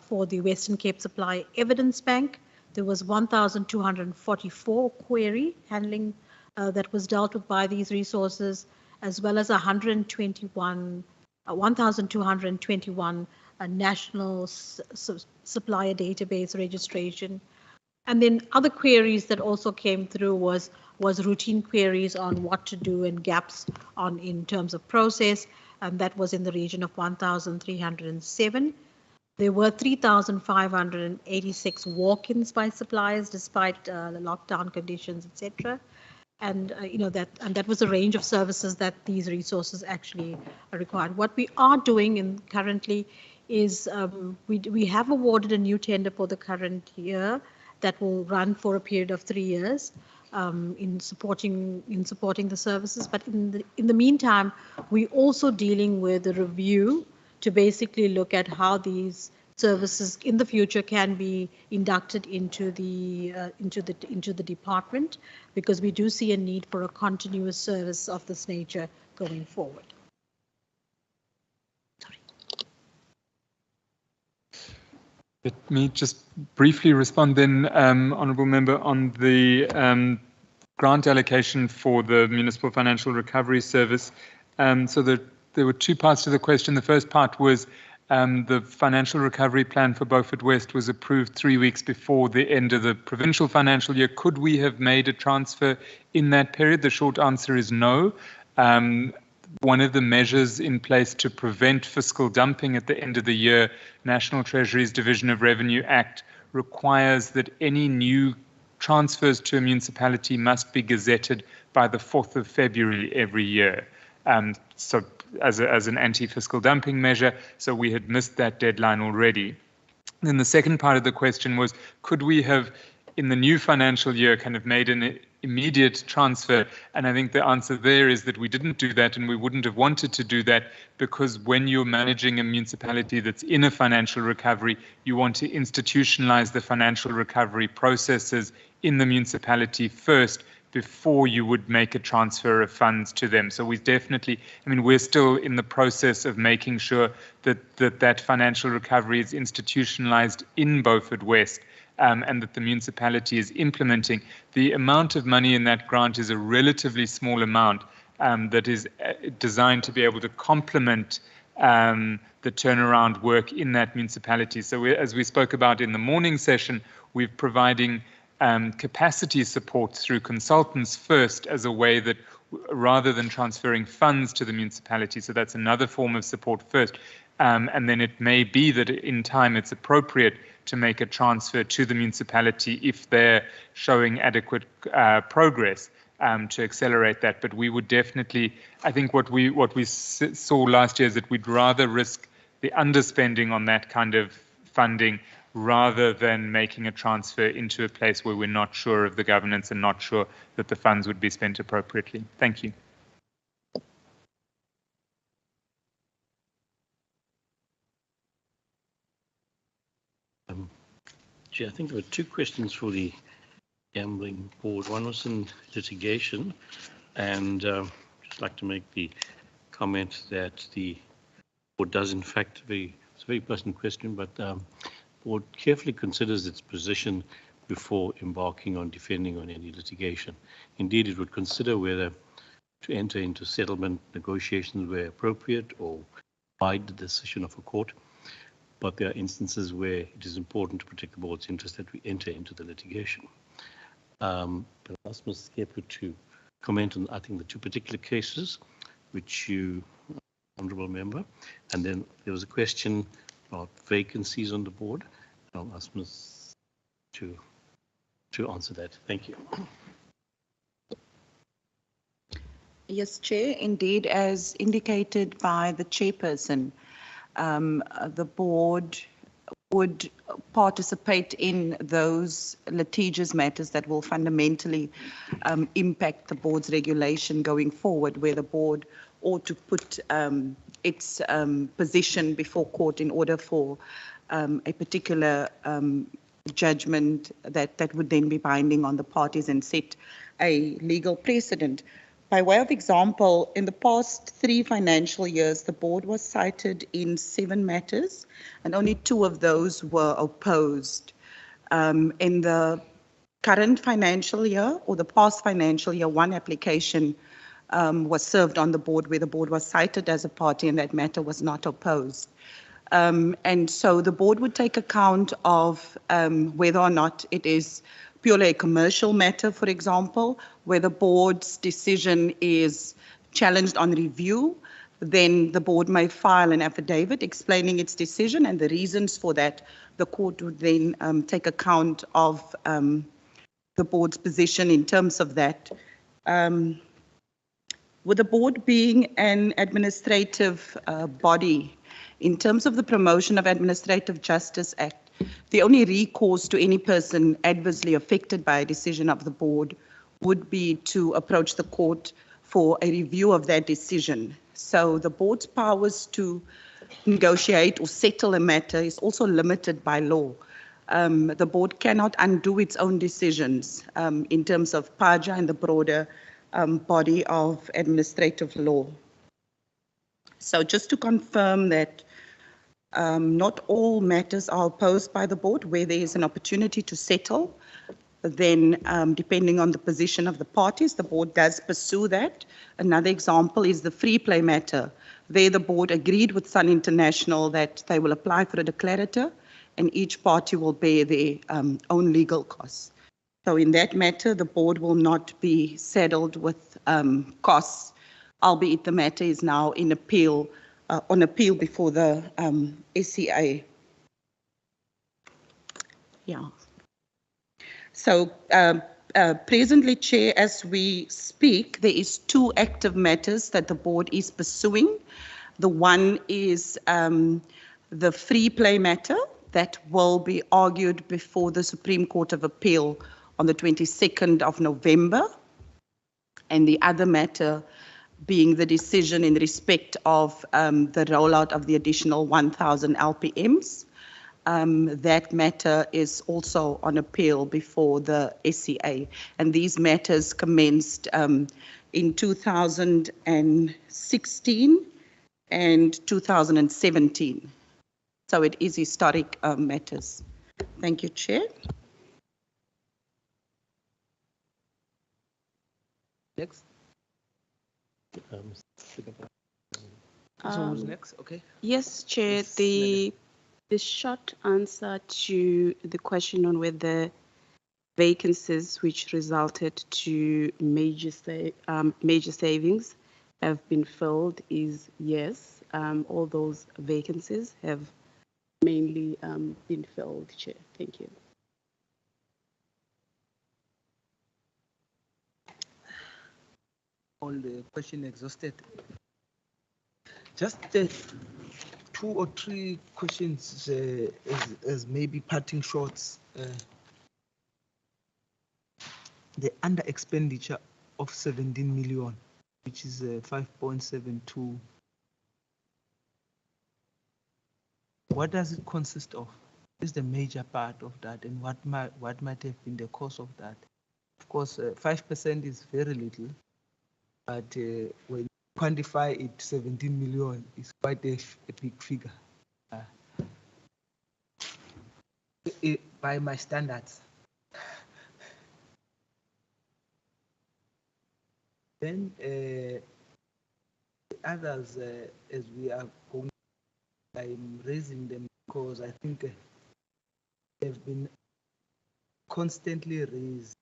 For the Western Cape Supply Evidence Bank, there was 1,244 query handling that was dealt with by these resources, as well as 1,221 national supplier database registration. And then other queries that also came through was routine queries on what to do and gaps in terms of process, and that was in the region of 1,307. There were 3,586 walk-ins by suppliers despite the lockdown conditions, etc. And that was a range of services that these resources actually required. What we are doing currently is we have awarded a new tender for the current year that will run for a period of 3 years in supporting the services. But in the meantime, we're also dealing with a review to basically look at how these services in the future can be inducted into the department, because we do see a need for a continuous service of this nature going forward. Let me just briefly respond then, Honourable Member, on the grant allocation for the Municipal Financial Recovery Service. So there were two parts to the question. The first part was the financial recovery plan for Beaufort West was approved 3 weeks before the end of the provincial financial year. Could we have made a transfer in that period? The short answer is no. One of the measures in place to prevent fiscal dumping at the end of the year, National Treasury's Division of Revenue Act, requires that any new transfers to a municipality must be gazetted by the 4th of February every year. So as an anti-fiscal dumping measure, so we had missed that deadline already. Then the second part of the question was, could we have, in the new financial year, kind of made an immediate transfer? And I think the answer there is that we didn't do that, and we wouldn't have wanted to do that, because when you're managing a municipality that's in a financial recovery, you want to institutionalize the financial recovery processes in the municipality first before you would make a transfer of funds to them. So we definitely, we're still in the process of making sure that financial recovery is institutionalized in Beaufort West, and that the municipality is implementing. The amount of money in that grant is a relatively small amount that is designed to be able to complement the turnaround work in that municipality. So as we spoke about in the morning session, we're providing capacity support through consultants first as a way that, rather than transferring funds to the municipality, so that's another form of support first. And then it may be that in time it's appropriate to make a transfer to the municipality if they're showing adequate progress. to accelerate that. But we would definitely, I think what we saw last year is that we'd rather risk the underspending on that kind of funding rather than making a transfer into a place where we're not sure of the governance and not sure that the funds would be spent appropriately. Thank you. Chair, I think there were two questions for the Gambling Board. One was in litigation, and just like to make the comment that the board does in fact it's a very personal question, but board carefully considers its position before embarking on defending on any litigation. Indeed, it would consider whether to enter into settlement negotiations where appropriate or abide the decision of a court. But there are instances where it is important to protect the board's interest that we enter into the litigation. But I'll ask Ms. Skepu to comment on, I think, the two particular cases which you, Honourable Member, and then there was a question about vacancies on the board. I'll ask Ms. to answer that. Thank you. Yes, Chair. Indeed, as indicated by the chairperson, the board would participate in those litigious matters that will fundamentally impact the board's regulation going forward, where the board ought to put its position before court in order for a particular judgment that would then be binding on the parties and set a legal precedent. By way of example, in the past 3 financial years, the board was cited in 7 matters, and only 2 of those were opposed. In the current financial year or the past financial year, 1 application was served on the board where the board was cited as a party and that matter was not opposed. And so the board would take account of whether or not it is purely a commercial matter, for example, where the board's decision is challenged on review, then the board may file an affidavit explaining its decision and the reasons for that. The court would then take account of the board's position in terms of that. With the board being an administrative body, in terms of the Promotion of Administrative Justice Act, the only recourse to any person adversely affected by a decision of the board would be to approach the court for a review of that decision. So the board's powers to negotiate or settle a matter is also limited by law. The board cannot undo its own decisions in terms of PAJA and the broader body of administrative law. So just to confirm that not all matters are opposed by the board. Where there is an opportunity to settle, then depending on the position of the parties, the board does pursue that. Another example is the free play matter. There the board agreed with Sun International that they will apply for a declarator and each party will bear their own legal costs. So in that matter, the board will not be saddled with costs, albeit the matter is now in appeal, on appeal before the SCA. Yeah. So presently, Chair, as we speak, there is 2 active matters that the board is pursuing. The one is the free play matter that will be argued before the Supreme Court of Appeal on the 22nd of November. And the other matter being the decision in respect of the rollout of the additional 1,000 LPMs. That matter is also on appeal before the SCA. And these matters commenced in 2016 and 2017. So it is historic matters. Thank you, Chair. Next. Next. Okay. Yes, Chair. The short answer to the question on whether vacancies which resulted to major savings have been filled is yes. All those vacancies have mainly been filled, Chair. Thank you. all the question exhausted. Just 2 or 3 questions as maybe parting shots. The under expenditure of 17 million, which is 5.72. What does it consist of? What is the major part of that, and what might have been the cause of that? Of course, 5% is very little, but when you quantify it, 17 million is quite a big figure. By my standards. Then the others, as we are going, I'm raising them because I think they've been constantly raised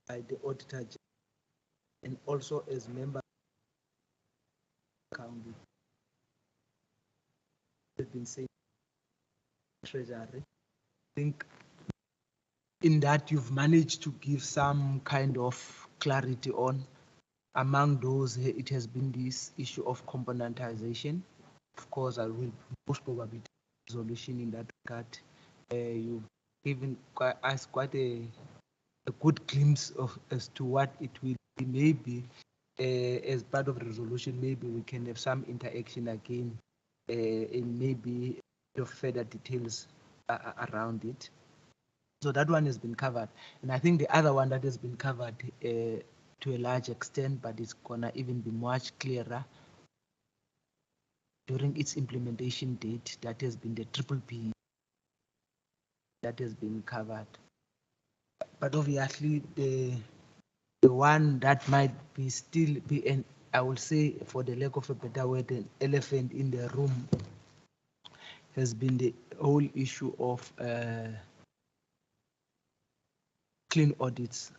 by the auditor and also as members of the council. They've been saying treasury. I think in that you've managed to give some kind of clarity on. Among those, it has been this issue of componentization. Of course, I will most probably resolution in that regard. You've given us quite a good glimpse of as to what it will be. Maybe as part of the resolution, maybe we can have some interaction again and maybe of further details around it. So that one has been covered. And I think the other one that has been covered to a large extent, but it's gonna even be much clearer during its implementation date, that has been the PPP that has been covered. But obviously the one that might be still be an, I will say, for the lack of a better word, an elephant in the room has been the whole issue of clean audits.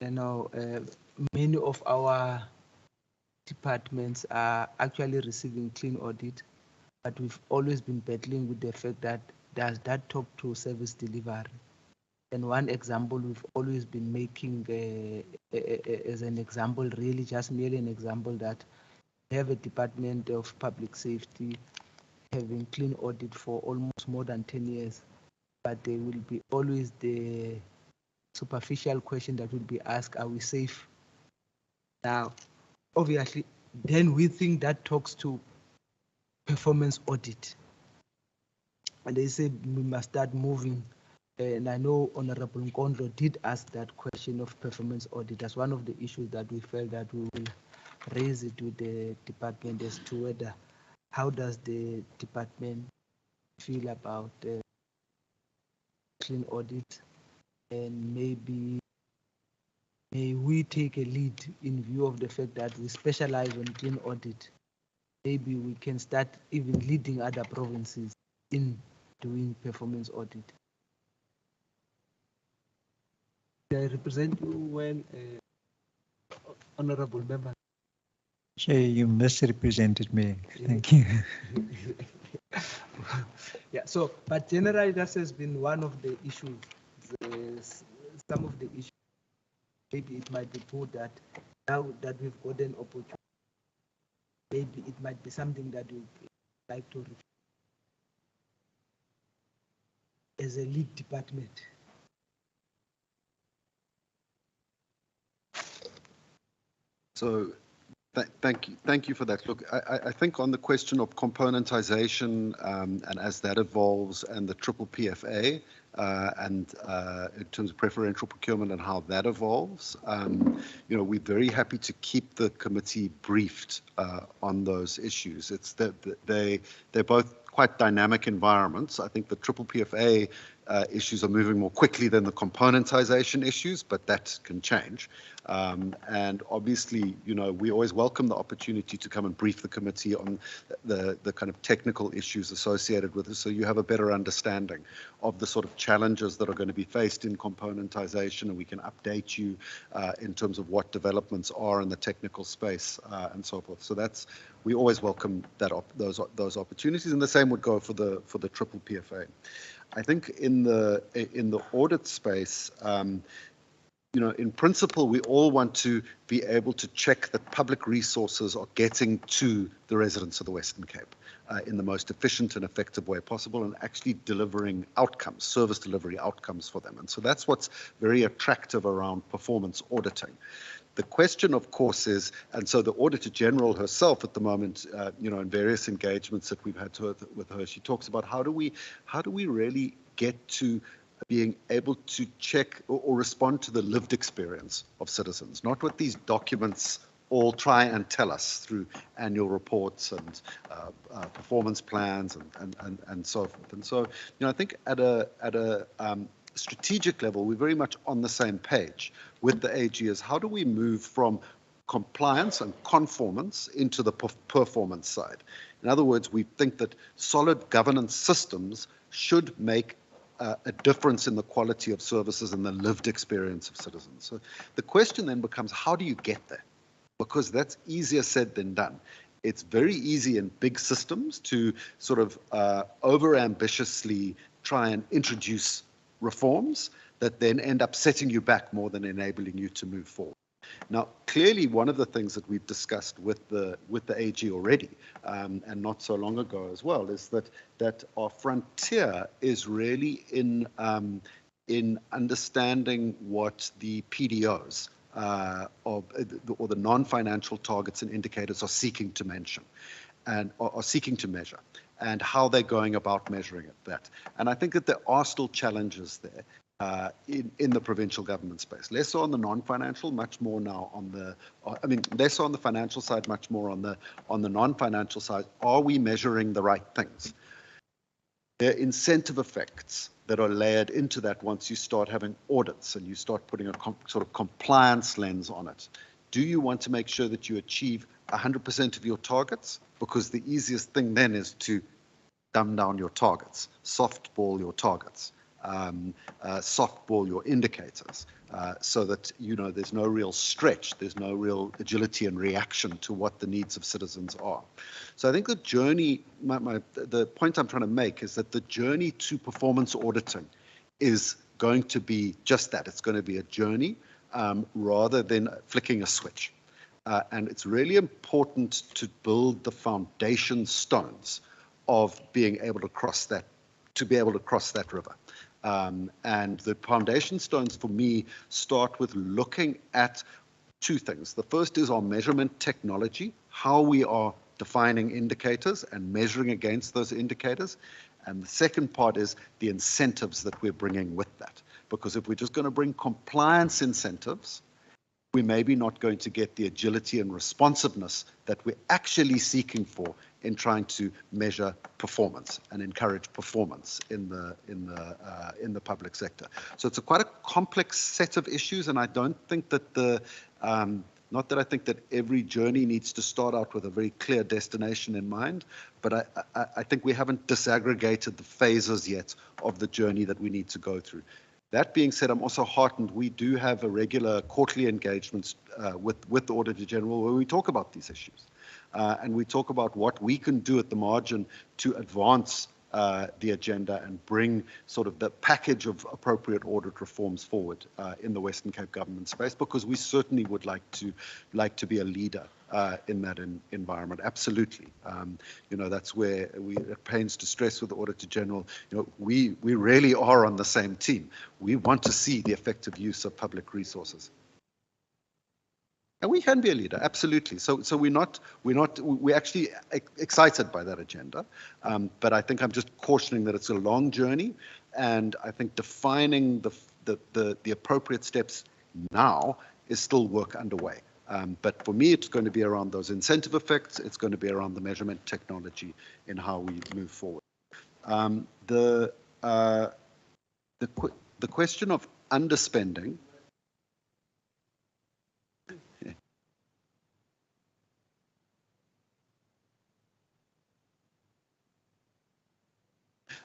You know, many of our departments are actually receiving clean audit, but we've always been battling with the fact that does that talk to service delivery? And one example we've always been making as an example, really just merely an example, that we have a Department of Public Safety having clean audit for almost more than 10 years, but there will be always the superficial question that will be asked, are we safe? Now, obviously, then we think that talks to performance audit. And they say we must start moving. And I know Honorable Nkondlo did ask that question of performance audit as one of the issues that we felt that we will raise it with the department as to whether, how does the department feel about clean audit, and maybe may we take a lead in view of the fact that we specialize on clean audit. Maybe we can start even leading other provinces in doing performance audit. I represent you well, Honorable Member. Chair, you misrepresented me. Thank you. Yeah, so, but generally that has been one of the issues. Some of the issues, maybe it might be put that now that we've got an opportunity, maybe it might be something that we like to review as a lead department. So thank you for that. Look, I think on the question of componentization and as that evolves, and the triple PFA and in terms of preferential procurement and how that evolves, you know, we're very happy to keep the committee briefed on those issues. It's that they're both quite dynamic environments. I think the triple PFA issues are moving more quickly than the componentization issues, but that can change. And obviously, you know, we always welcome the opportunity to come and brief the committee on the kind of technical issues associated with it, so you have a better understanding of the sort of challenges that are going to be faced in componentization, and we can update you in terms of what developments are in the technical space and so forth. So that's, we always welcome that those opportunities, and the same would go for the triple PFA. I think in the audit space, in principle, we all want to be able to check that public resources are getting to the residents of the Western Cape in the most efficient and effective way possible, and actually delivering outcomes, service delivery outcomes for them. And so that's what's very attractive around performance auditing. The question, of course, is, and so the Auditor General herself at the moment, in various engagements that we've had with her, she talks about how do we really get to being able to check or respond to the lived experience of citizens, not what these documents all try and tell us through annual reports and performance plans and so forth. And so, I think at a strategic level, we're very much on the same page with the AG as how do we move from compliance and conformance into the performance side. In other words, we think that solid governance systems should make a difference in the quality of services and the lived experience of citizens. So the question then becomes, how do you get there? Because that's easier said than done. It's very easy in big systems to sort of over-ambitiously try and introduce reforms that then end up setting you back more than enabling you to move forward. Now, clearly, one of the things that we've discussed with the AG already, and not so long ago as well, is that our frontier is really in understanding what the PDOs or the non-financial targets and indicators are seeking to mention and are seeking to measure, and how they're going about measuring that. And I think that there are still challenges there. In the provincial government space, less so on the non-financial, much more now on the, less so on the financial side, much more on the non-financial side. Are we measuring the right things? There are incentive effects that are layered into that once you start having audits and you start putting a sort of compliance lens on it. Do you want to make sure that you achieve 100% of your targets? Because the easiest thing then is to dumb down your targets, softball your targets. Softball your indicators so that there's no real stretch, there's no real agility and reaction to what the needs of citizens are. So I think the journey, the point I'm trying to make is that the journey to performance auditing is going to be just that. It's going to be a journey rather than flicking a switch. And it's really important to build the foundation stones of being able to cross that, river. And the foundation stones for me start with looking at two things. The first is our measurement technology, how we are defining indicators and measuring against those indicators. And the second part is the incentives that we're bringing with that. Because if we're just going to bring compliance incentives, we're maybe not going to get the agility and responsiveness that we're actually seeking for in trying to measure performance and encourage performance in the public sector. So it's quite a complex set of issues, and I don't think that not that I think that every journey needs to start out with a very clear destination in mind, but I think we haven't disaggregated the phases yet of the journey that we need to go through. That being said, I'm also heartened we do have a regular quarterly engagements with the Auditor General where we talk about these issues. And we talk about what we can do at the margin to advance the agenda and bring sort of the package of appropriate audit reforms forward in the Western Cape government space, because we certainly would like to be a leader in that environment. Absolutely. That's where it pains to stress with the Auditor General, we really are on the same team. We want to see the effective use of public resources. And we can be a leader, absolutely. So we're actually excited by that agenda. But I think I'm just cautioning that it's a long journey, and I think defining the appropriate steps now is still work underway. But for me, it's going to be around those incentive effects. It's going to be around the measurement technology in how we move forward. The question of underspending.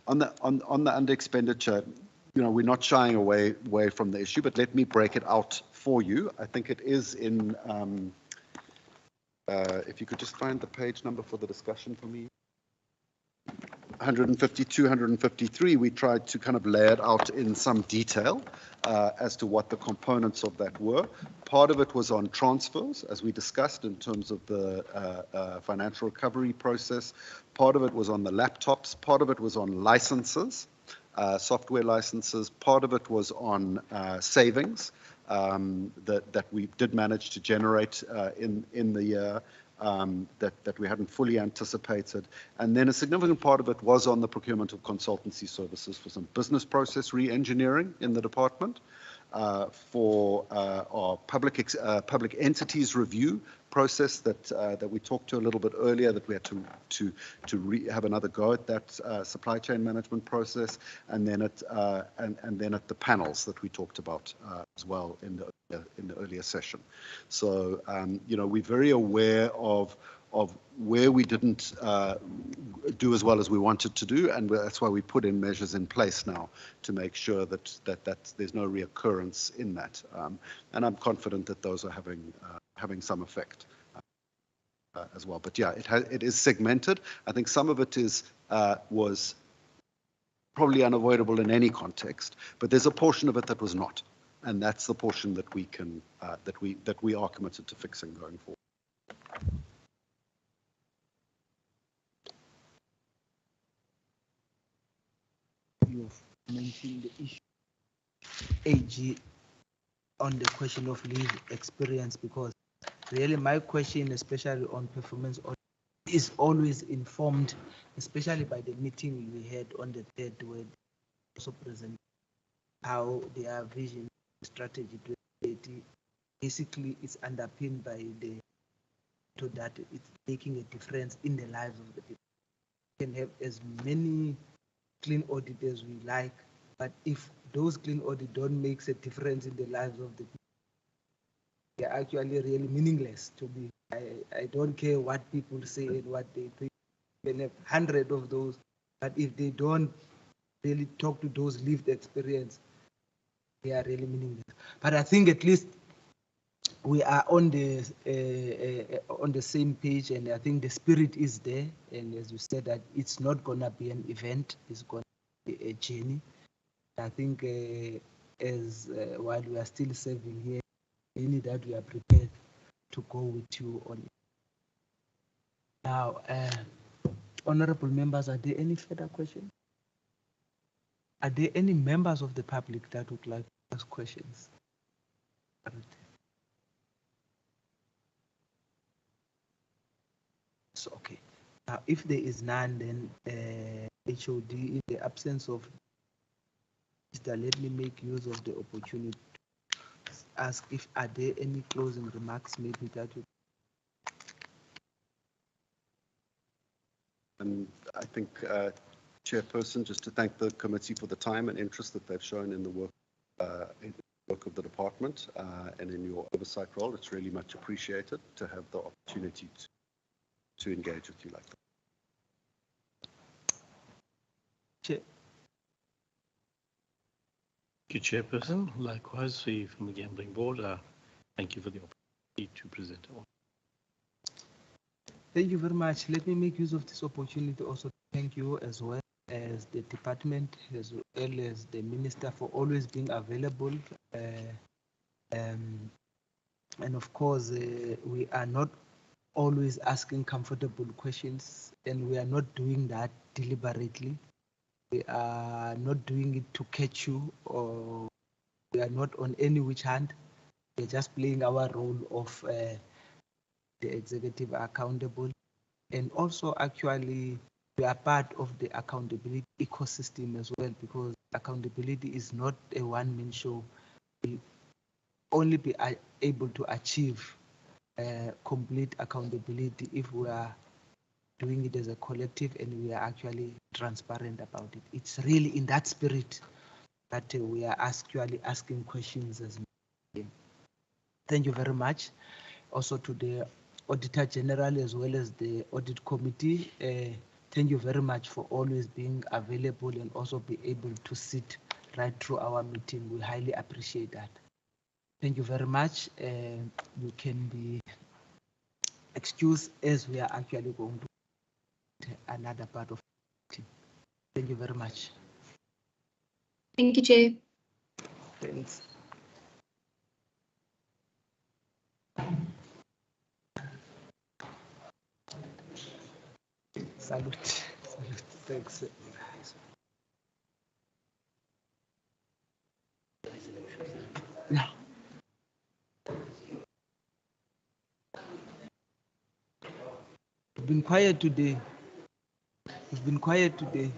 On the under expenditure, we're not shying away from the issue, but let me break it out for you. I think it is in, if you could just find the page number for the discussion for me. 152, 153, we tried to kind of lay it out in some detail as to what the components of that were. Part of it was on transfers, as we discussed, in terms of the financial recovery process. Part of it was on the laptops. Part of it was on licenses, software licenses. Part of it was on savings that we did manage to generate in the year. That we hadn't fully anticipated. And then a significant part of it was on the procurement of consultancy services for some business process re-engineering in the department, for our public entities review process that we talked to a little bit earlier, that we had to have another go at that supply chain management process, and then at the panels that we talked about as well in the earlier session. So we're very aware of where we didn't do as well as we wanted to do, and that's why we put in measures in place now to make sure that there's no reoccurrence in that. And I'm confident that those are having some effect as well. But yeah, it is segmented. I think some of it was probably unavoidable in any context, but there's a portion of it that was not, and that's the portion that we can that we are committed to fixing going forward. You've mentioned the issue AG on the question of lead experience, because really my question, especially on performance audit, is always informed, especially by the meeting we had on the 3rd, where they also present how their vision strategy 2030 basically is underpinned by the to that it's making a difference in the lives of the people. We can have as many clean audit as we like, but if those clean audit don't make a difference in the lives of the people, they're actually really meaningless to me. I don't care what people say and what they think. We can have 100 of those, but if they don't really talk to those lived experience, they are really meaningless. But I think at least we are on the same page, and I think the spirit is there. And as you said, that it's not gonna be an event; it's gonna be a journey. I think while we are still serving here, any that we are prepared to go with you on it. Now, honorable members, are there any further questions? Are there any members of the public that would like to ask questions? So, okay. Now, if there is none, then HOD, in the absence of let me make use of the opportunity to ask if are there any closing remarks maybe that would. And I think, Chairperson, just to thank the committee for the time and interest that they've shown in the work of the department and in your oversight role. It's really much appreciated to have the opportunity to engage with you like that. Chair. Thank you, Chairperson. Likewise, we from the Gambling Board, thank you for the opportunity to present. Thank you very much. Let me make use of this opportunity also to thank you as well as the department, as well as the minister, for always being available. And of course, we are not always asking comfortable questions, and we are not doing that deliberately. We are not doing it to catch you, or we are not on any which hand. We're just playing our role of the executive accountable. And also, actually, we are part of the accountability ecosystem as well, because accountability is not a one-man show. We only be able to achieve complete accountability if we are doing it as a collective and we are actually transparent about it. It's really in that spirit that we are actually asking questions as well. Thank you very much. Also to the Auditor General as well as the Audit Committee. Thank you very much for always being available and also be able to sit right through our meeting. We highly appreciate that. Thank you very much. You can be excused as we are actually going to another part of the meeting. Thank you very much. Thank you, Chair. Thanks. Salute. Salute. Thanks. Yeah. You've been quiet today. You've been quiet today.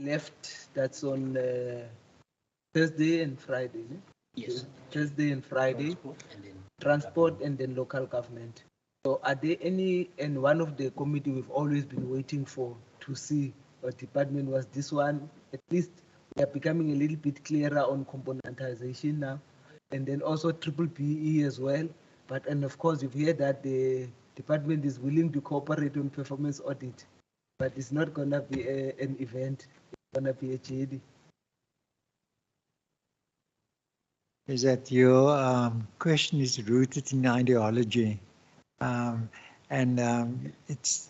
Left, that's on Thursday and Friday. Yes. Thursday and Friday. Transport and then local government. So are there any, and one of the committee we've always been waiting for to see what department was this one? At least we are becoming a little bit clearer on componentization now. And then also triple PE as well. But, and of course, you've heard that the department is willing to cooperate on performance audit, but it's not gonna be an event, it's gonna be a JD. Is that your question is rooted in ideology, and it's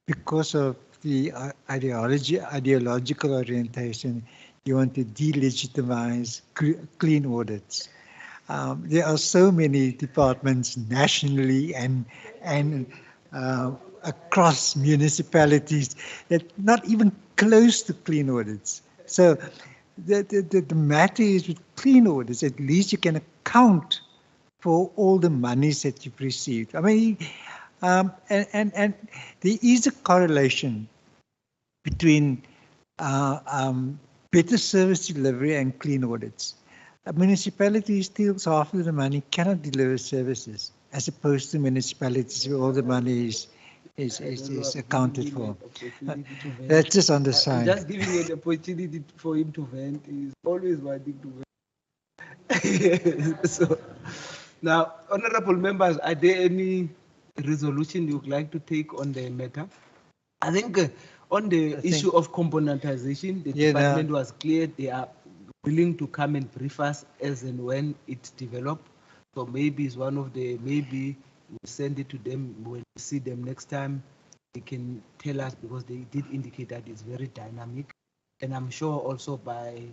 because of the ideological orientation, you want to delegitimize clean audits. There are so many departments nationally and across municipalities that not even close to clean audits. So the matter is with clean audits, at least you can account for all the monies that you've received. I mean, and there is a correlation between better service delivery and clean audits. A municipality steals half of the money, cannot deliver services, as opposed to municipalities where all the money is accounted for. That's just on the side. I'm just giving an opportunity for him to vent. He's always wanting to vent. So, now, honorable members, are there any resolution you would like to take on the matter? I think on the issue of componentization, the department was clear they are willing to come and brief us as and when it's developed. So maybe it's one of the, maybe we'll send it to them when we see them next time. They can tell us, because they did indicate that it's very dynamic. And I'm sure also by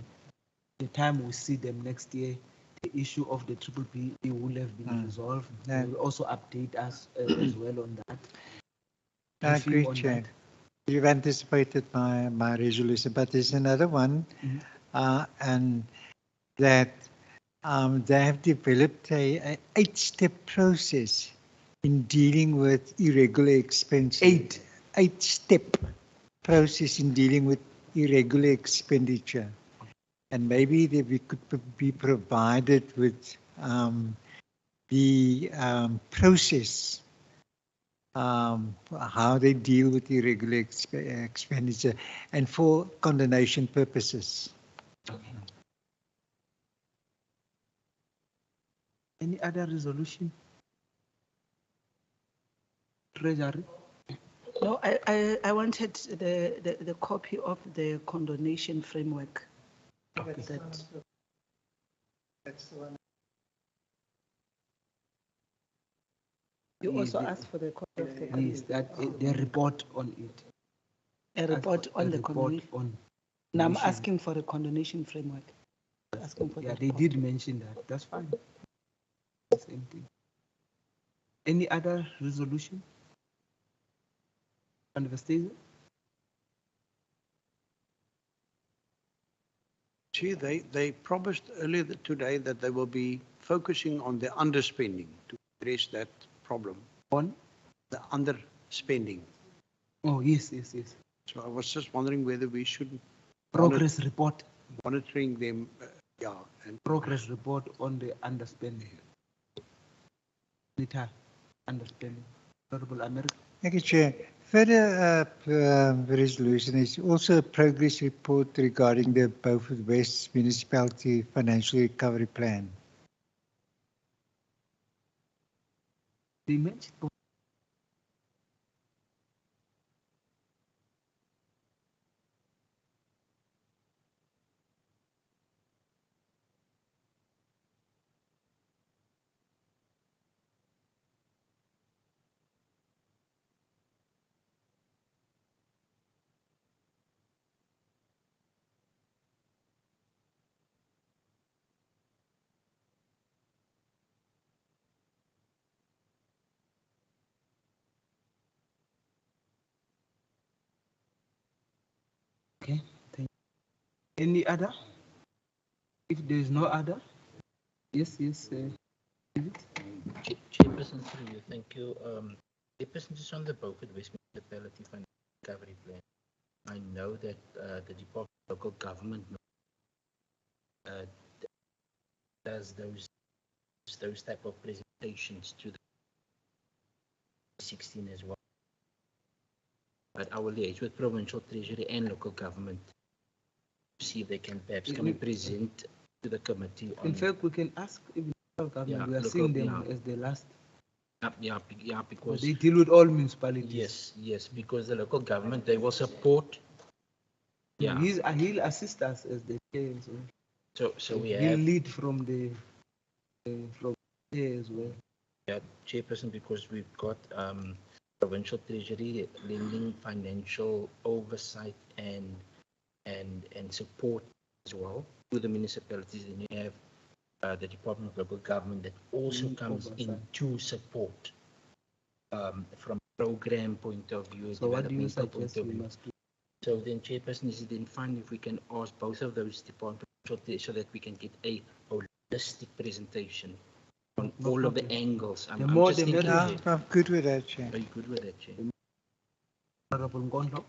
the time we see them next year, the issue of the triple P will have been resolved. They will also update us as well on that. I agree, Chair. You've anticipated my resolution, but there's another one, and that they have developed a 8-step process in dealing with irregular expenses. 8-step process in dealing with irregular expenditure. And maybe that we could be provided with the process, how they deal with irregular expenditure and for condonation purposes. Any other resolution? Treasury? No, I wanted the copy of the condonation framework. Okay. That's the one. You also asked for the copy of the Yes, that the report on it. a report on the report condonation. on. Now I'm condonation. asking for a condonation framework. Asking for Yeah, the they report. did mention that. That's fine. Same thing. Any other resolution? Anastasia? See, they promised earlier today that they will be focusing on the underspending to address that problem. On? The underspending. Oh, yes, yes, yes. So I was just wondering whether we should. Progress report. Monitoring them, yeah. And Progress report on the underspending. Little underspending. Honorable America. Thank you, Chair. Further resolution is also a progress report regarding the Beaufort West Municipality Financial Recovery Plan. They mentioned. Okay, thank you. Any other? If there is no other, yes, yes, David. Chairperson, through you, thank you. Chairperson, just on the Beaufort West Municipality Financial Recovery Plan, I know that the Department of Local Government does those type of presentations to the 16 as well. But I will liaise with Provincial Treasury and local government to see if they can perhaps come and present to the committee on. In fact, we can ask even local government. We are seeing them as the last. Yeah, because But they deal with all municipalities. Yes, because the local government, they will support. Yeah. He'll assist us as the chair. So we he'll have. lead from from there as well. Yeah, Chairperson, because we've got Provincial Treasury lending financial oversight and support as well to the municipalities. Then you have the Department of Local Government that also comes in to support from a program point of view, So what do you developmental point suggest of we view. must do? So then, Chairperson, is it then fine if we can ask both of those departments so that we can get a holistic presentation on all of the angles? I'm just thinking I'm good with that, Chair. Are you good with that, Chair? Honorable Ngondo.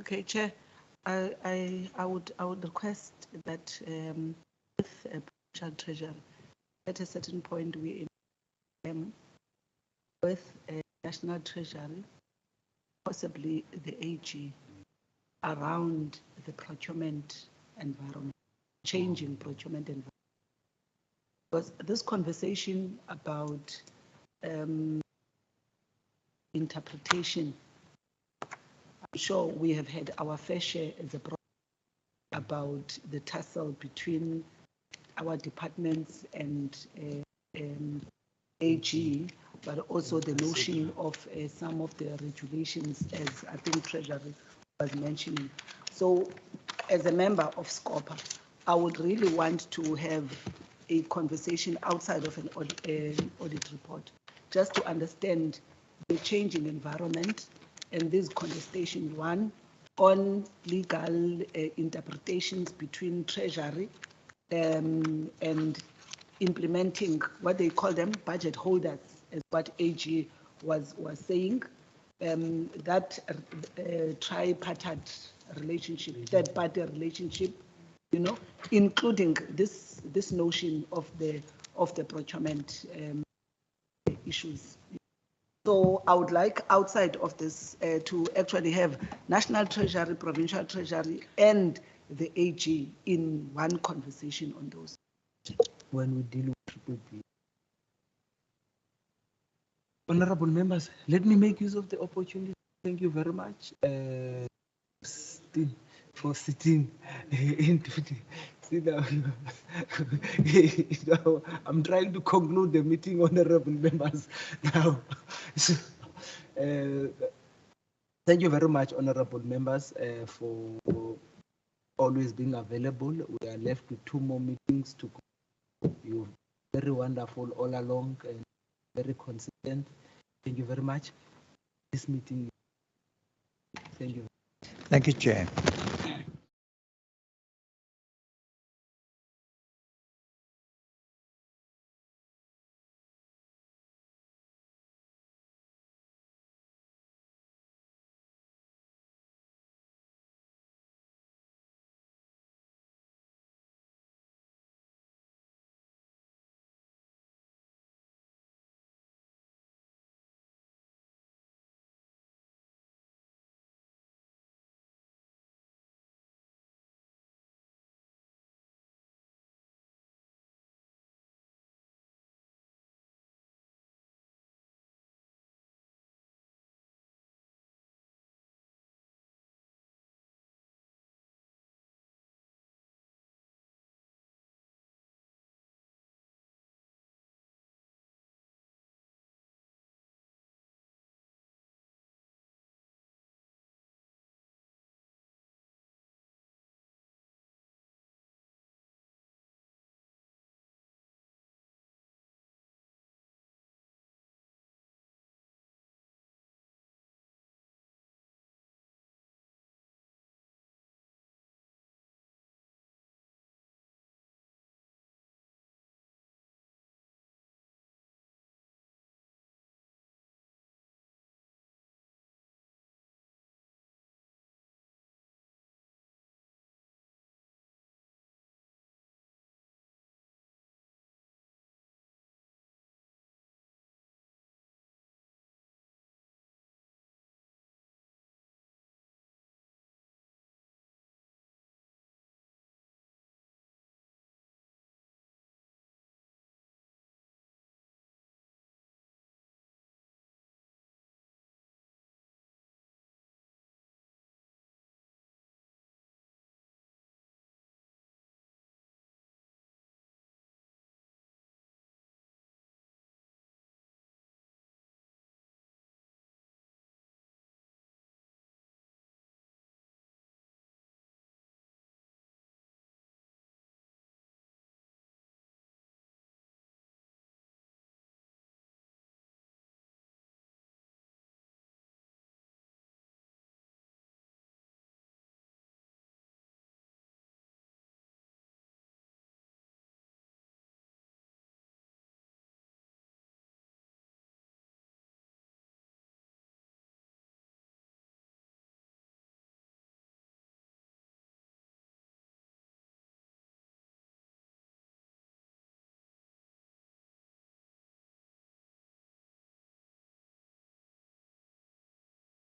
Okay, Chair. I would request that with Provincial Treasury, at a certain point we with National Treasury, possibly the AG, around the procurement environment, changing procurement environment. Because this conversation about interpretation, I'm sure we have had our fair share as a problem about the tussle between our departments and AG, but also the notion of some of the regulations, as I think Treasury was mentioning. So as a member of SCOPA, I would really want to have a conversation outside of an audit report, just to understand the changing environment and this contestation, one, on legal interpretations between Treasury and implementing what they call them budget holders, as what AG was saying, that tripartite relationship, third-party relationship, you know, including this notion of the procurement issues. So I would like outside of this to actually have National Treasury, Provincial Treasury, and the AG in one conversation on those. When we deal with Triple B. Honorable members, let me make use of the opportunity. Thank you very much for sitting in duty. See now, now, I'm trying to conclude the meeting, honorable members. Now, so, thank you very much, honorable members, for always being available. We are left with 2 more meetings to go. You're very wonderful all along and very consistent. Thank you very much. This meeting. Thank you. Thank you, Chair.